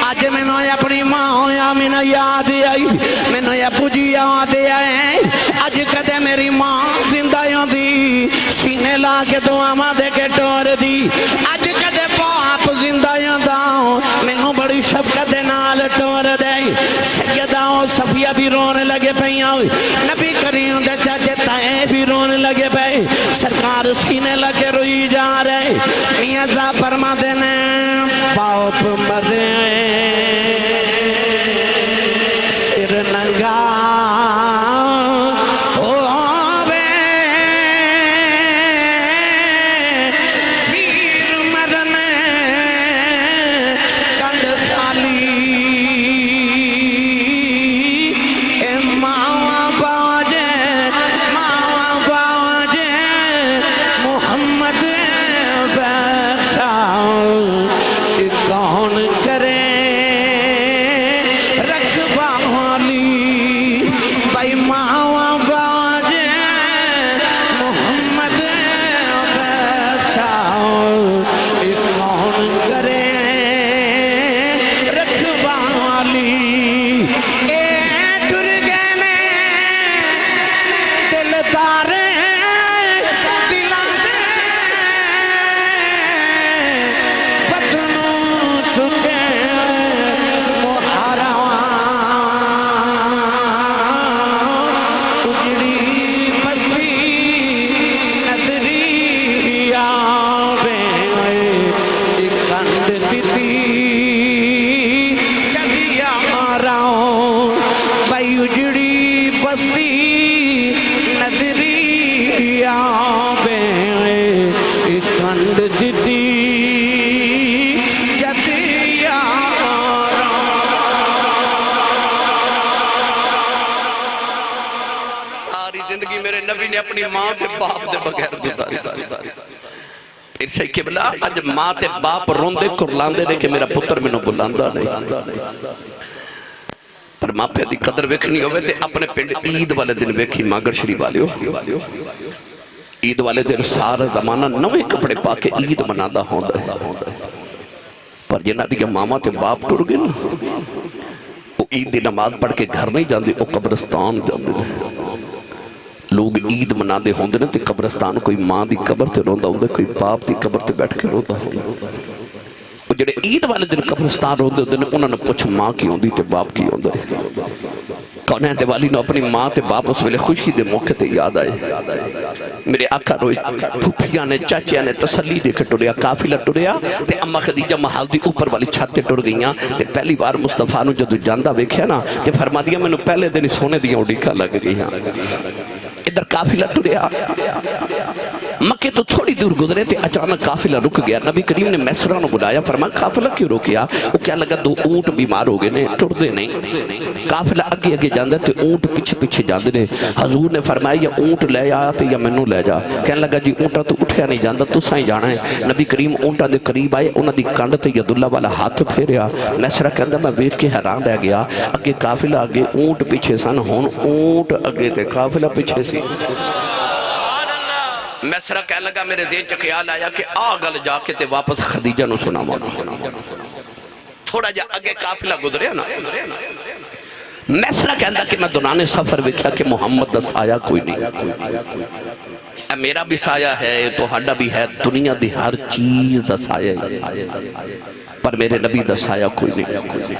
آج میں نے اپنی ماں ہویا میں نے یاد آئی میں نے ابو جی یاد آئے آج کدے میری ماں زندہ دی سینے لا کے دعا دے کے ٹور دی آج کدے باپ زندہ دا میں نے بڑی شفقت نال ٹور دے سیدہ صفیہ بھی رونے لگے پہیاں نبی کریم دے چاچے تائے بھی رونے لگے پہ سرکار سینے لگے روئی جا رہے میاں صاحب فرما دینے باپ مرے گا ہووے پیر مرن کنڈ خالی اے ماوا باجے محمد بیٹھا کون کرے رکھوالی بھائی ماوا باجے محمد بیٹھا کون کرے رکھوالی اے ٹر گئے نے دل تارے زندگی میرے نبی نے اپنی ماں کے باپ دے بغیر گزاری پھر سے قبلہ اج ماں تے باپ روندے کرلاندے نے کہ میرا پتر میں نو بلاندا نہیں پر ماں پہ دی قدر ویکھنی ہوئے تے اپنے پنڈ عید والے دن ویکھی ماگر شریف والیو عید والے دن سارا زمانہ نوے کپڑے پا کے عید منادا ہوندا ہے پر جنہ دی ماما تے باپ ٹر گئے نا وہ عید دی نماز پڑھ کے گھر نہیں جاندے وہ قبرستان جاندے لوگ عید منا دے ہوندے نا تے قبرستان کوئی ماں دی قبر تے روندا ہوندا کوئی باپ دی قبر تے بیٹھ کے روندا ہوندا وہ جڑے عید والے دن قبرستان روندے ہوندے نے انہاں نے پوچھ ماں کی ہوندی تے باپ کی ہوندا ہے کونیں دیوالی نے اپنی ماں تے باپ اس ویلے خوشی دے موقع تے یاد آئے میرے آقا روئے پھوپھیاں نے چاچیاں نے تسلی دے کے ٹریا قافلہ ٹریا تے اما خدیجہ محل دی اوپر والی چھت تے ٹر گئیاں تے پہلی بار مصطفیٰ نو جدو جاندہ ویکھیا نا تے فرما دیا میں نو پہلے دن سونے دیاں اڈیکا لگ گئیاں ادھر قافلہ ٹریا مکے تو تھوڑی دور گزرے تے اچانک قافلہ رک گیا نبی کریم نے میسرہ نو بلایا فرمایا قافلہ کیوں روکیا وہ کیا لگا دو اونٹ بیمار ہو گئے نے ٹر دے نہیں قافلہ اگے اگے جاندے تے اونٹ پیچھے پیچھے جاندے نے حضور نے فرمایا یا اونٹ لے آیا تے یا منو لے جا کہنے لگا جی اونٹا تو اٹھیا نہیں جاندہ تو سائیں جانا ہے نبی کریم اونٹا دے قریب آئے انہاں دی کنڈ تے یداللہ والا ہاتھ پھیریا میسرہ کہندہ میں ویکھ کے حیران رہ گیا اگے قافلہ اگے اونٹ پیچھے سن ہون اونٹ اگے تے قافلہ پیچھے سی میسرہ کہنے لگا میرے ذہن چ خیال آیا کہ آگل جا کے تے واپس خدیجہ نو سناواں تھوڑا جا اگے قافلہ گزریا نا میسرہ کہندا کہ میں دوران سفر ویکھیا کہ محمد دا سایہ کوئی نہیں میرا بھی سایہ ہے تو ہڈا بھی ہے دنیا دی ہر چیز دا سایہ ہے پر میرے نبی دا سایہ کوئی نہیں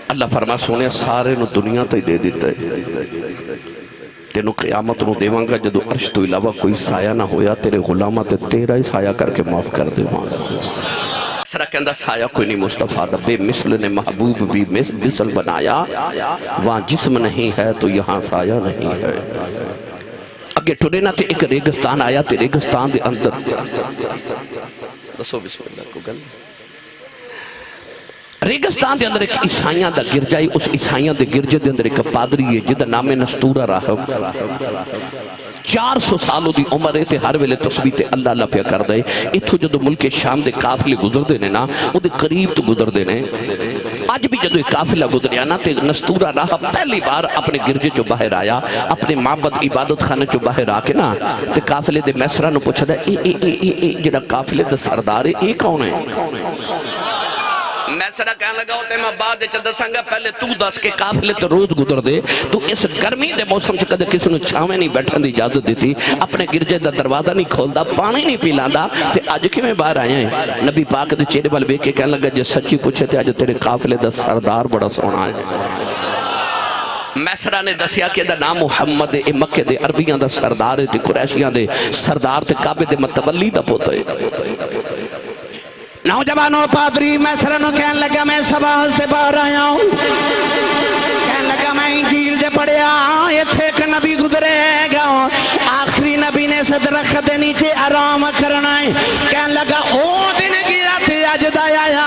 اللہ فرما سونے سارے نو دنیا تے دے دیتا ہے تینو قیامت نو دیواں گا جدو عرش تو علاوہ کوئی سایہ نہ ہویا تیرے غلامہ تے تیرا ہی سایہ کر کے معاف کر دے ماں سرہ کہندہ سایہ کوئی نہیں مصطفیٰ دا بے مثل نے محبوب بھی مثل بنایا وہاں جسم نہیں ہے تو یہاں سایہ نہیں ہے اگے ٹھوڑے نہ تے ایک ریگستان آیا تے ریگستان دے اندر دسو بسم اللہ کو گل ریگستان دے اندر ایک عیسائیاں دا گرجائی اس عیسائیاں دے گرجے دے اندر ایک پادری ہے جدہ نام نستورہ راہب 400 سالوں دی عمر ہے تے ہر ویلے تسبیح تے اللہ اللہ پیا کر دے اتھو جدو ملک شام دے قافلے گزر دینے نا وہ دے قریب تو گزر دینے آج بھی جدو ایک قافلہ گزریا نا تے نستورہ راہب پہلی بار اپنے گرجے جو باہر آیا اپنے معبد عبادت خانے جو باہر آکے نا تے قافلے دے میسرہ نو پوچھا دا جڑا قافلے دے سردار ہے اے کون ہے میسرہ کہنے لگا ہوتے میں بعد چندہ سنگا پہلے تو دس کے قافلے تو روز گزر دے تو اس گرمی دے موسم چکا دے کسی نے چھاویں نہیں بیٹھن دی اجازت دیتی اپنے گرجے دا دروازہ نہیں کھولدا پانی نہیں پیلاندا تے آج کی میں باہر آئے ہیں نبی پاک دے چہرے وال ویکھ کے کہنے لگا جے سچی پوچھے تے آج تیرے قافلے دا سردار بڑا سونا ہے میسرہ نے دسیا کہ دا نام محمد اے مکہ دے عربیاں دا سردار دے قریشیاں دے سردار تے کعبے دے متولی دا پوتا ہے نوجوانوں پادری میسرہ نو کہنے لگا میں سوال سے باہر آیا ہوں کہنے لگا میں انجیل پڑیا ایتھے ایک نبی گزرے گا آخری نبی نے اس درخت دے نیچے آرام کرنا ہے کہنے لگا او دن گیا تھی اج دا آیا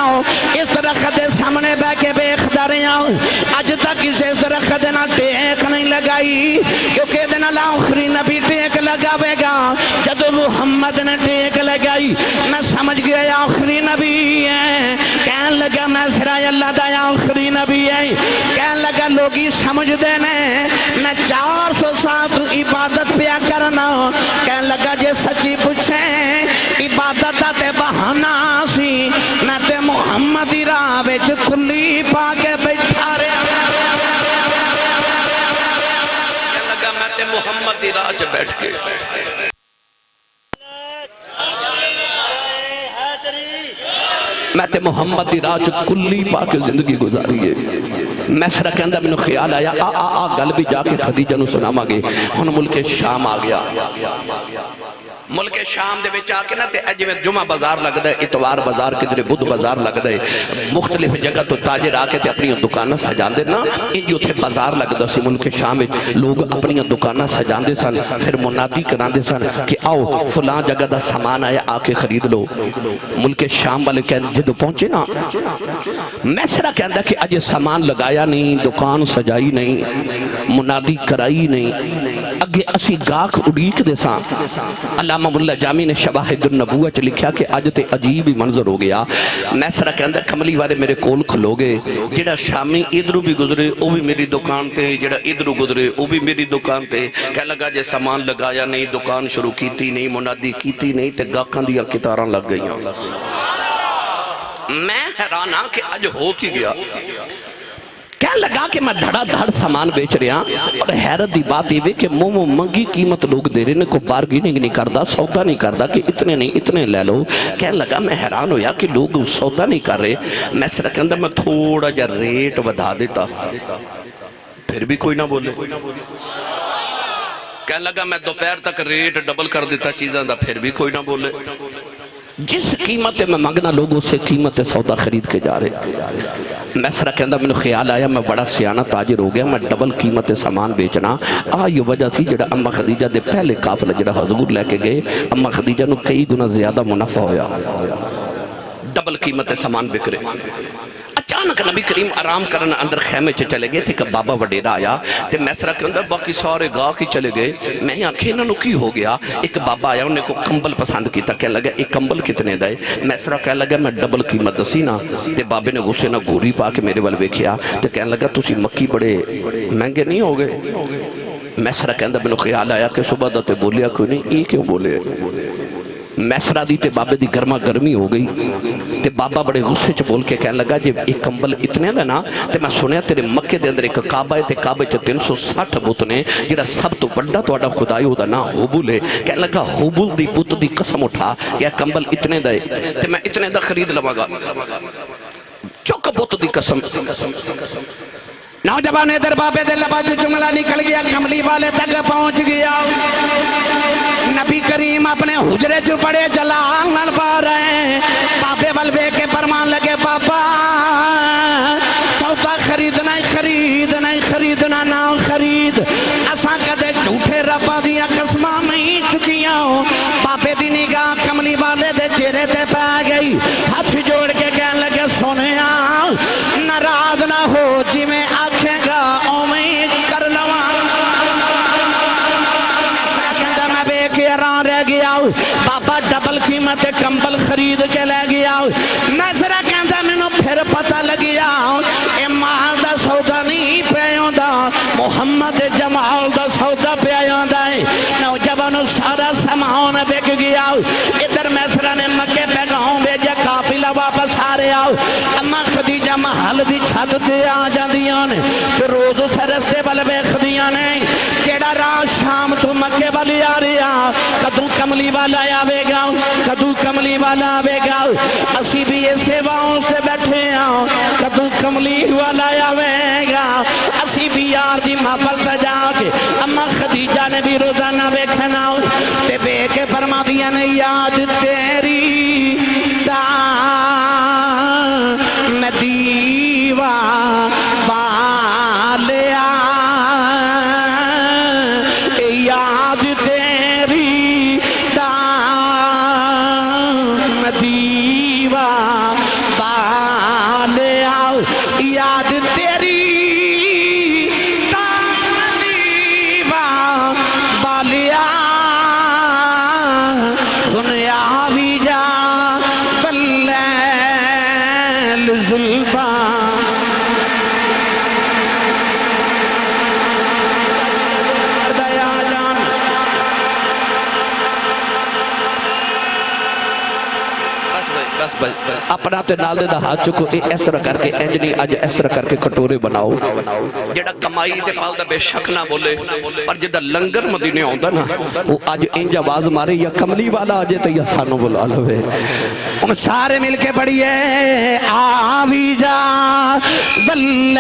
اس درخت دے سامنے بہ کے بیخدا رہا اج تک اسے اس درخت نہ ٹیک نہیں لگائی کیونکہ دن اللہ آخری نبی ٹیک لگاوے گا جب محمد نے ٹیک لگائی میں سمجھ گیا آخری نبی ہے کہنے لگا میں سرائے اللہ دا آخری نبی ہے کہنے لگا لوگی سمجھ دینے میں 400 سال عبادت پیا کرنا کہنے لگا جے سچی پوچھیں عبادت دا تے بہانا سی میں تے محمدی راہ وچ کلی پا کے بیٹھا رہا کہنے لگا میں تے محمدی راہ چ بیٹھ کے میں تے محمد دی راہ چ کلی پا کے زندگی گزاری ہے میں سرا کہندہ میں نے خیال آیا گل بھی جا کے خدیجہ نو سناما گے ہن ملک شام آ گیا ملک شام دے وچ آ کے نا تے اج میں جمعہ بازار لگدا ہے اتوار بازار کدھر بدھ بازار لگدا ہے مختلف جگہ تو تاجر آ کے تے اپنی دکاناں سجاندے نا انج اوتھے بازار لگدا سی ملک شام وچ لوگ اپنی دکاناں سجاندے سن پھر منادی کراندے سن کہ آؤ فلاں جگہ دا سامان آیا آ کے خرید لو ملک شام والے کہندے جدوں پہنچے نا میں سرا کہندا کہ اج سامان لگایا نہیں دکان سجائی نہیں منادی کرائی نہیں اگے اسی گاہک اڑیک دے ساں علامہ ملا جامی نے شواہد النبوہ چ لکھیا کہ اج تے عجیب ہی منظر ہو گیا میں سرا کہندا کملی والے میرے کول کھلو گے جڑا شامی ادھروں بھی گزرے او بھی میری دکان تے جڑا ادھروں گزرے او بھی میری دکان تے کہہ لگا جے سامان لگایا نہیں دکان شروع کیتی نہیں منادی کیتی نہیں تے گاہکاں دیاں قطاراں لگ گئیاں میں حیران ہاں کہ اج ہو کی گیا کہنے لگا کہ میں دھڑا دھڑ سامان بیچ رہا اور حیرت دی بات یہ کہ مومو منگی قیمت لوگ دے رہے نے کو بارگیننگ نہیں کردا سودا نہیں کردا کہ اتنے نہیں اتنے لے لو کہنے لگا میں حیران ہویا کہ لوگ سودا نہیں کر رہے میں سر کہندا میں تھوڑا جا ریٹ ودھا دیتا پھر بھی کوئی نہ بولے کہنے لگا میں دوپہر تک ریٹ ڈبل کر دیتا چیزاں دا پھر بھی کوئی نہ بولے جس قیمت میں مانگنا لوگوں سے قیمت سودا خرید کے جا رہے میں سرا کہندہ میں نے خیال آیا میں بڑا سیانہ تاجر ہو گیا میں ڈبل قیمت سامان بیچنا یہ وجہ سی جڑا اماں خدیجہ دے پہلے قافلہ جڑا حضور لے کے گئے اماں خدیجہ نو کئی گنا زیادہ منافع ہویا ڈبل قیمت سامان بکرے اچانک نبی کریم آرام کرنا اندر خیمے چلے گئے تھے کہ بابا وڈیرا آیا تے میں سرا کے اندر باقی سارے گاہ کی چلے گئے میں یہاں کھینا نو کی ہو گیا ایک بابا آیا انہیں کو کمبل پسند کیتا کہنے لگا ایک کمبل کتنے دائے میں سرا کہنے لگا میں ڈبل قیمت دسی نا تے بابے نے غصے نہ گوری پا کے میرے والے کھیا تے کہنے لگا تسی مکی بڑے مہنگے نہیں ہو گئے میں سرا کے اندر میں نے خیال آیا کہ صبح دا تے بولیا کوئی نہیں یہ کیوں بولے میسرہ دی تے بابے دی گرما گرمی ہو گئی تے بابا بڑے غصے چ بول کے کہنے لگا جب ایک کمبل اتنے لینا تے میں سنیا تیرے مکے دے اندر ایک کعبہ ہے تے کعبہ چ 360 بت نے جڑا سب تو بڑا تہاڈا خدائی ہودا نا حبل ہے کہنے لگا حبل دی بت دی قسم اٹھا کہ کمبل اتنے دے تے میں اتنے دا خرید لواں گا چوک بت دی قسم نوجوان ادھر بابے دے لبا جو جملہ نکل گیا کملی والے تک پہنچ گیا نبی کریم اپنے حجرے جو بڑے جلال نہ پا رہے ہیں بابے بلبے کے فرمان لگے بابا سودا خریدنا خریدنا نہ خرید اساں کدے جھوٹے ربا دیا قسماں نہیں چکیاں بابے دی نگاہ کملی والے دے چہرے تے پہ گئی ہاتھ جوڑ کے کہنے لگے سونیا ناراض نہ ہو جی میں آکھیں گا اومیں کر لواں میں بے کے حیران رہ گیا بابا ڈبل قیمت کمبل خرید کے لے گیا میں ذرا کہندا مینوں پھر پتہ لگیا اے مال دا سودا نہیں پیوندا محمد جمال دا سودا پیوندا ہے نوجوان سارا سامان بک گیا ادھر میسرا نے مکے پہ گاؤں بھیجا قافلہ واپس آ رہا اما خدیجہ محل دی چھت تے آ جاندیاں نے تے روز اس رستے والے ویکھدیاں نے جیڑا راہ شام تو مکے والی آ رہا کدو کملی والا آوے گا کدو کملی والا آوے گا اسی بھی یہ سیواؤں سے بیٹھے ہیں کدو کملی والا آوے گا اسی بھی یار دی محفل سجا کے اما خدیجہ نے بھی روزانہ بیکھنا تے بے کے فرما دیا نے یاد تیری دا میں دیوا والیا اپنا تے نال دے دا ہاتھ چکو اس طرح کر کے انج نہیں اج اس طرح کر کے کٹورے بناؤ جڑا کمائی تے پال دا بے شک نہ بولے پر جدا لنگر مدینے ہوندا نا وہ اج انج آواز مارے یا کملی والا اجے تے یا سانو بلا لوے ہم سارے مل کے پڑھیے آوی جا دلیل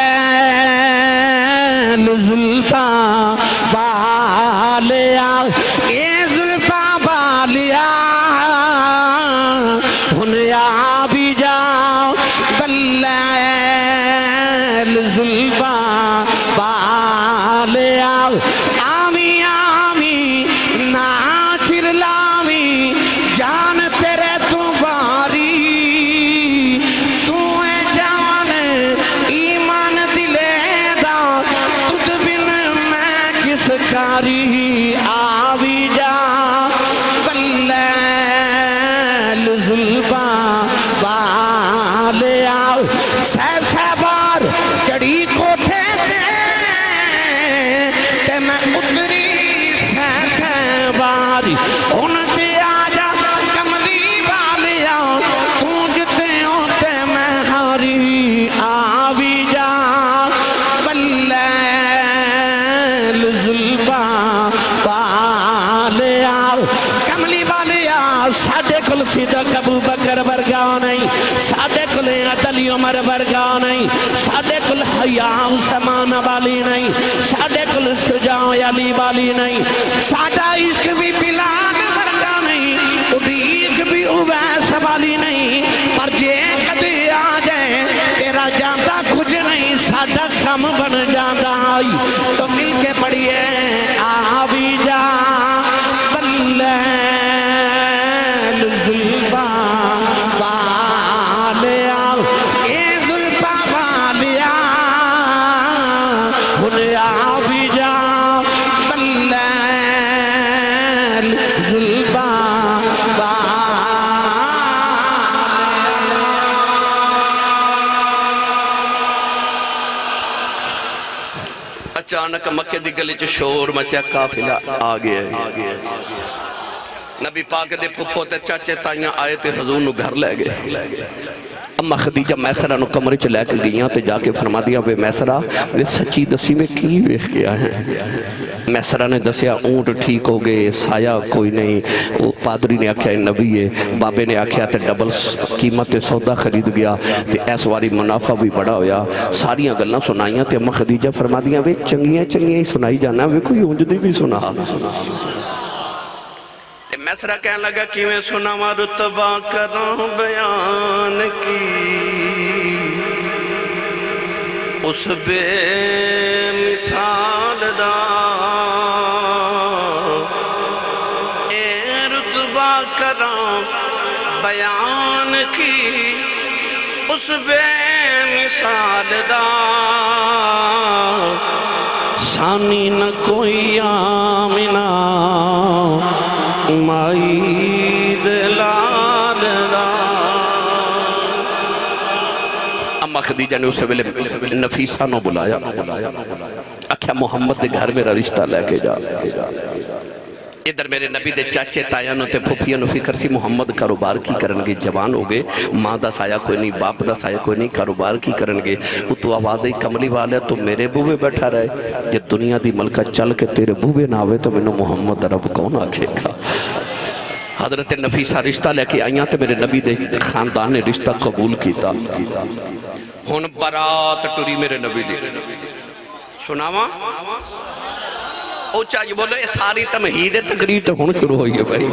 زلفا بالیا اے زلفا بالیا ہن آوی جا دلیل زلفا بالیا آمی آمی ناچر لامی جان تیرے تو باری تو اے جان ایمان دلے دا تجھ بن میں کس کاری آوی جا بلیل زلفا بالیا سہ بار چڑی کوٹھے تے میں اتری سہ باری ان تے آجا کملی والیا تو جتے ہوتے میں ہاری آوی جا بلیل زلفا بالیا کملی والیا ساڈے کل صدق ابو بکر ورگا نہیں ساڈے کل عدلی عمر ورگا نہیں ساڈے کل حیا عثمان والی نہیں ساڈے کل شجاع علی والی نہیں ساڈا عشق بھی بلال ورگا نہیں اڈیق بھی اویس والی نہیں پر جے کدے آ جائے تیرا جاندا کچھ نہیں ساڈا کم بن جاندا تو مل کے پڑھیے آوی جا بلیل زلفا بالیا اے زلفا بالیا ہن آوی جا بلیل زلفا اچانک مکے دی گلی چ شور مچیا قافلہ آ گیا نبی پاک دے پھپھو تے چاچے تائیاں آئے تے حضور نو گھر لے گئے اما خدیجہ میسرہ نو کمرے چ لے کے گئیاں تے جا کے فرما دیا وے میسرہ وے سچی دسی میں کی ویکھ کے آئے ہیں میسرہ نے دسیا اونٹ ٹھیک ہو گئے سایہ کوئی نہیں وہ پادری نے آکھیا نبی ہے بابے نے آکھیا تے ڈبل قیمت سودا خرید گیا تے ایس واری منافع بھی بڑا ہویا ساریاں گلنا سنائیاں تے اما خدیجہ فرما دیا وے چنگیاں چنگیاں ہی سنائی جانا وے کوئی اونج دی بھی سنا میسرہ کہنے لگا کہ میں سنا رتبہ کروں بیان کی اس بے مثال دا اے رتبہ کروں بیان کی اس بے مثال دا ثانی نہ کوئی آمنہ مائی دلال دا اما خدیجہ نے اسے ویلے نفیسہ نو بلایا اکھیا محمد دے گھر میرا رشتہ لے کے جا ادھر میرے نبی دے چاچے تایانوں تے پھوپھیانوں فکر سی محمد کاروبار کی کرنگے جوان ہو گئے ماں دا سایہ کوئی نہیں باپ دا سایہ کوئی نہیں کاروبار کی کرنگے وہ تو آوازیں کملی والے تو میرے بوے بیٹھا رہے یہ دنیا دی ملکہ چل کے تیرے بوے نہ آوے تو میں محمد رب کون آکھے گا حضرت نفیسہ رشتہ لے کے آئیاں تے میرے نبی دے خاندان نے رشتہ قبول کیتا ہن برات ٹوری میرے نبی دے سناواں اوچا یہ بولو یہ ساری تمہید تقریر تو ہون شروع ہوئی ہے بھائی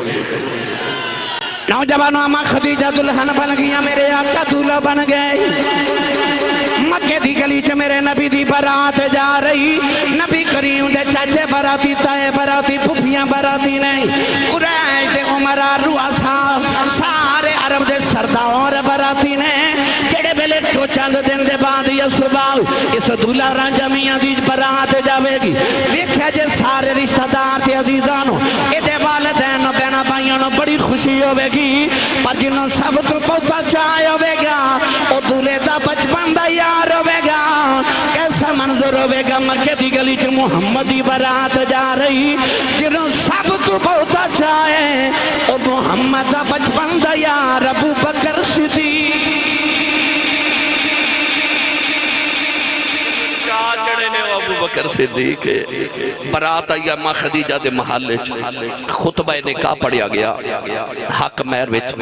نوجوانوں اما خدیجہ دلہن بن گیا میرے آقا دولہ بن گئے مکے دی گلی چ میرے نبی دی برات جا رہی نبی کریم دے چاچے براتی تائے براتی پھپھیاں براتی نہیں قریش دے عمرہ رؤسا سارے عرب دے سردار براتی نہیں جڑے بلے کو چند دن دے بعد یا صبح اس دولہ رانجا میاں دی برات جاوے گی دیکھا جے سارے رشتہ دار تے عزیزانوں ایدے والدین و بینہ بھائیوں بڑی خوشی ہوئے گی پر جنہوں سب تو پوتا چاہے ہوئے گا او دولے دا بچپن دا یار ہوئے گا کیسا منظر ہوئے گا مکہ دی گلی چ محمدی برات جا رہی جنہوں سب تو پوتا چاہے او محمد دا بچپن دا یار ابو بکر صدیق بکر صدیق برات آئی اماں خدیجہ دے محلے خطبہ نکاح پڑھیا گیا حق مہر وچ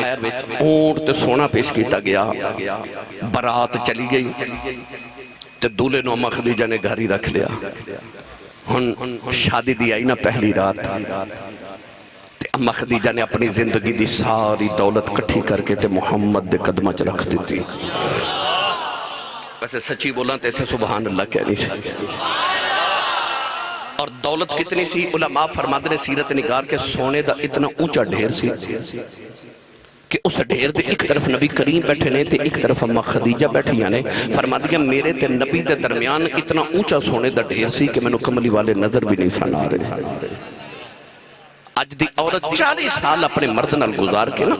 اونٹ تے سونا پیش کیتا گیا برات چلی گئی تے دولے نو اماں خدیجہ نے گھر ہی رکھ لیا ہن شادی دی آئی نا پہلی رات تے اماں خدیجہ نے اپنی زندگی دی ساری دولت کٹھی کر کے تے محمد دے قدمہ چ رکھ دیتی ویسے سچی بولا تے تھے سبحان اللہ کہنی سی اور دولت کتنی سی علماء فرماتے نے سیرت نگار کے سونے دا اتنا اونچا ڈھیر سی کہ اس ڈھیر دے ایک طرف نبی کریم بیٹھے نے تے ایک طرف اماں خدیجہ بیٹھی یعنی فرما دیا میرے تے نبی دے درمیان اتنا اونچا سونے دا ڈھیر سی کہ میں نو کملی والے نظر بھی نہیں سن آ رہے اج دی عورت 40 سال اپنے مرد نال گزار کے نا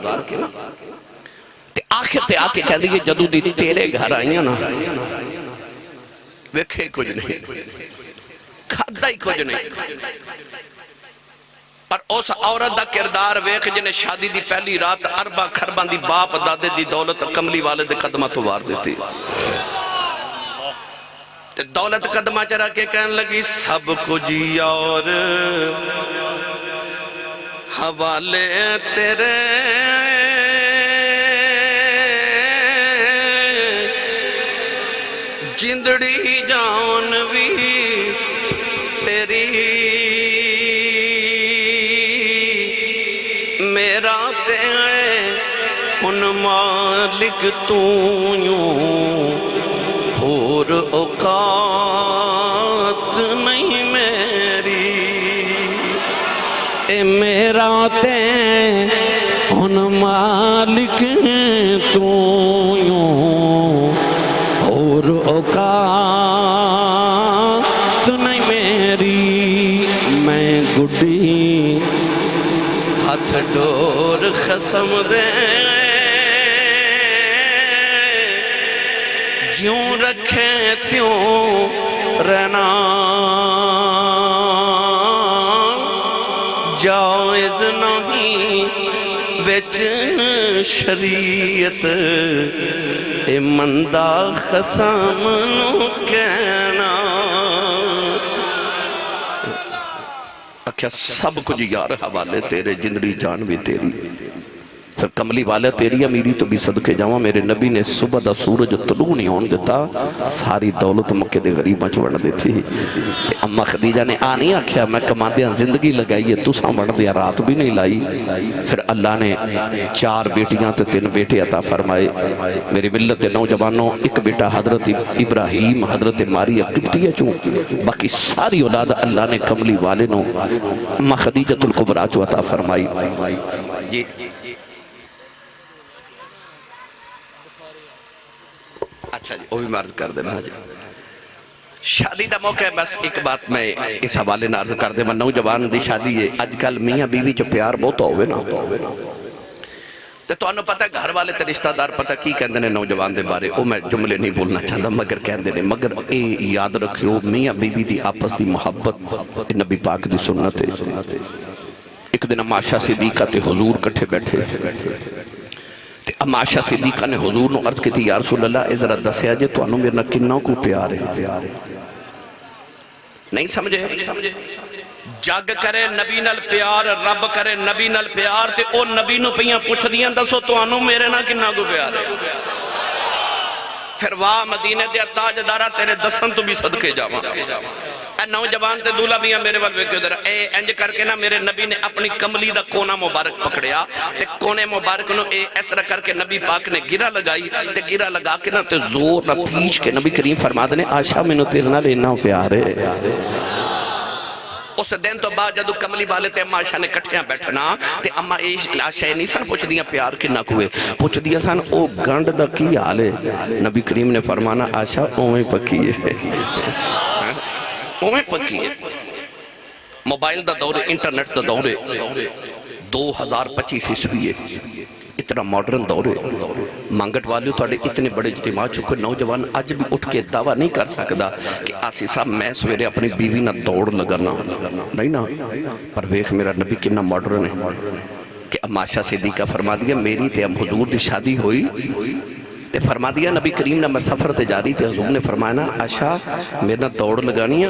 تے آخر تے آکے کہہ دیئے جدو دی تیرے گھر آئیاں نا ویکھے کچھ نہیں کھادا ہی کچھ نہیں پر اس عورت دا کردار ویکھ جنہیں شادی دی پہلی رات اربا کھربان دی باپ دادے دی دولت کملی والے دے قدمہ تو وار دیتی دولت قدمہ چرا کے کہنے لگی سب کچھ یار حوالے تیرے جندڑی جان بھی تیری میرا تیرے ان مالک تو یوں اور اوقات نہیں میری اے میرا تیرے ان مالک تو یوں اور اوقات نہیں میری میں گڈی ہاتھ ڈور خسم دے جیوں رکھے تیوں رہنا جائز نہیں وچ شریعت اے مندہ خسم نو کہنا اکھیا سب کچھ یار حوالے تیرے جندڑی جان بھی تیری پھر کملی والا تیری امیری تو بھی صدقے جاواں میرے نبی نے صبح دا سورج طلوع نہیں ہون دیتا ساری دولت مکے دے غریباں چوڑ دیتی تے اماں خدیجہ نے آنی آکھیا میں کماندیاں زندگی لگائی ہے تو سامڑ دیا رات بھی نہیں لائی پھر اللہ نے 4 بیٹیاں تے 3 بیٹے عطا فرمائے میری ملت دے نوجوانوں ایک بیٹا حضرت ابراہیم حضرت ماریہ قبطیہ چوں باقی ساری اولاد اللہ نے کملی والے نو اماں خدیجۃ الکبریٰ چوں عطا فرمائی یہ اچھا جی وہ بھی مرض کر دینا جی شادی دا موقع ہے بس ایک بات میں اس حوالے نارض کر دے میں نوجوان دی شادی ہے آج کل میاں بیوی چو پیار بہت ہوئے نا تو انہوں پتہ ہے گھر والے تے رشتہ دار پتہ کی کہندے نے نوجوان دے بارے او میں جملے نہیں بولنا چاہتا مگر کہندے نے مگر اے یاد رکھیو میاں بیوی دی آپس دی محبت نبی پاک دی سنت ہے ایک دن عائشہ صدیقہ تے حضور کٹھے بیٹھے عائشہ صدیقہ نے حضور نو عرض کی تھی یا رسول اللہ اے ذرا دسیا جے تو انہوں میرے کنوں کو پیار ہے نہیں سمجھے جگ کرے نبی نال پیار رب کرے نبی نال پیار تے او نبی نو پیاں پوچھ دیاں دسو تو انہوں میرے نا کنوں کو پیار ہے پھر واہ مدینے دیا تاجدارہ تیرے دسن تو بھی صدقے جاواں اے نوجوان تے دولا بھی ہیں میرے والوے کے ادھر اے انج کر کے نا میرے نبی نے اپنی کملی دا کونا مبارک پکڑیا تے کونے مبارک نو اے اس طرح کر کے نبی پاک نے گرہ لگائی تے گرہ لگا کے نا تے زور نہ پیچ کے نبی کریم فرما دے عائشہ میں نو تیرے نال اتنا پیار ہے اس دن تو بعد جدو کملی والے تے عائشہ نے کٹھیاں بیٹھنا تے اما عائشہ نہیں سن پوچھ دیا پیار کنا کوئے پوچھ دیا سن او گنڈ دا کی حال ہے نبی کریم نے فرمانا عائشہ اویں پکی ہے اوہیں پکی ہے موبائل دا دورے انٹرنیٹ دا دورے 2025 عیسوی ہے اتنا ماڈرن دورے مانگٹ والے تو اتنے بڑے اجتماع چکے نوجوان آج بھی اٹھ کے دعویٰ نہیں کر سکتا کہ آسی صاحب میں سویرے اپنی بیوی نہ دوڑ لگانا نہیں نا پر ویخ میرا نبی کنا ماڈرن ہے کہ عائشہ صدیقہ فرما دیا میری تے اب حضور دی شادی ہوئی تے فرما دیا نبی کریم نے میں سفر تے جاری تے حضور نے فرمایا نا عائشہ میرے نہ دوڑ لگانی ہے.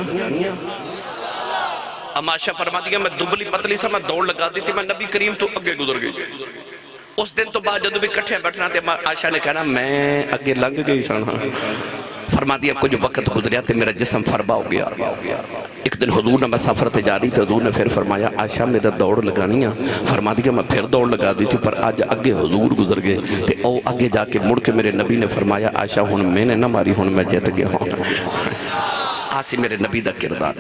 ام عائشہ فرما دیا میں دبلی پتلی سا میں دوڑ لگا دی تھی میں نبی کریم تو اگے گزر گئی. اس دن تو بعد جدو بھی کٹھے بیٹھنا تے عائشہ نے کہنا میں اگے لنگ گئی سانا. فرما دیا کچھ وقت گزریا تے میرا جسم فربا ہو گیا. ایک دن حضور نے میں سفر تے جاری تے حضور نے پھر فرمایا عائشہ میرا دوڑ لگانی ہے. فرما دیا میں پھر دوڑ لگا دی تھی پر آج اگے حضور گزر گئے تے او اگے جا کے مڑ کے میرے نبی نے فرمایا عائشہ ہن میں نے نہ ماری ہن میں جیت گیا ہوں. آسی میرے نبی دا کردار.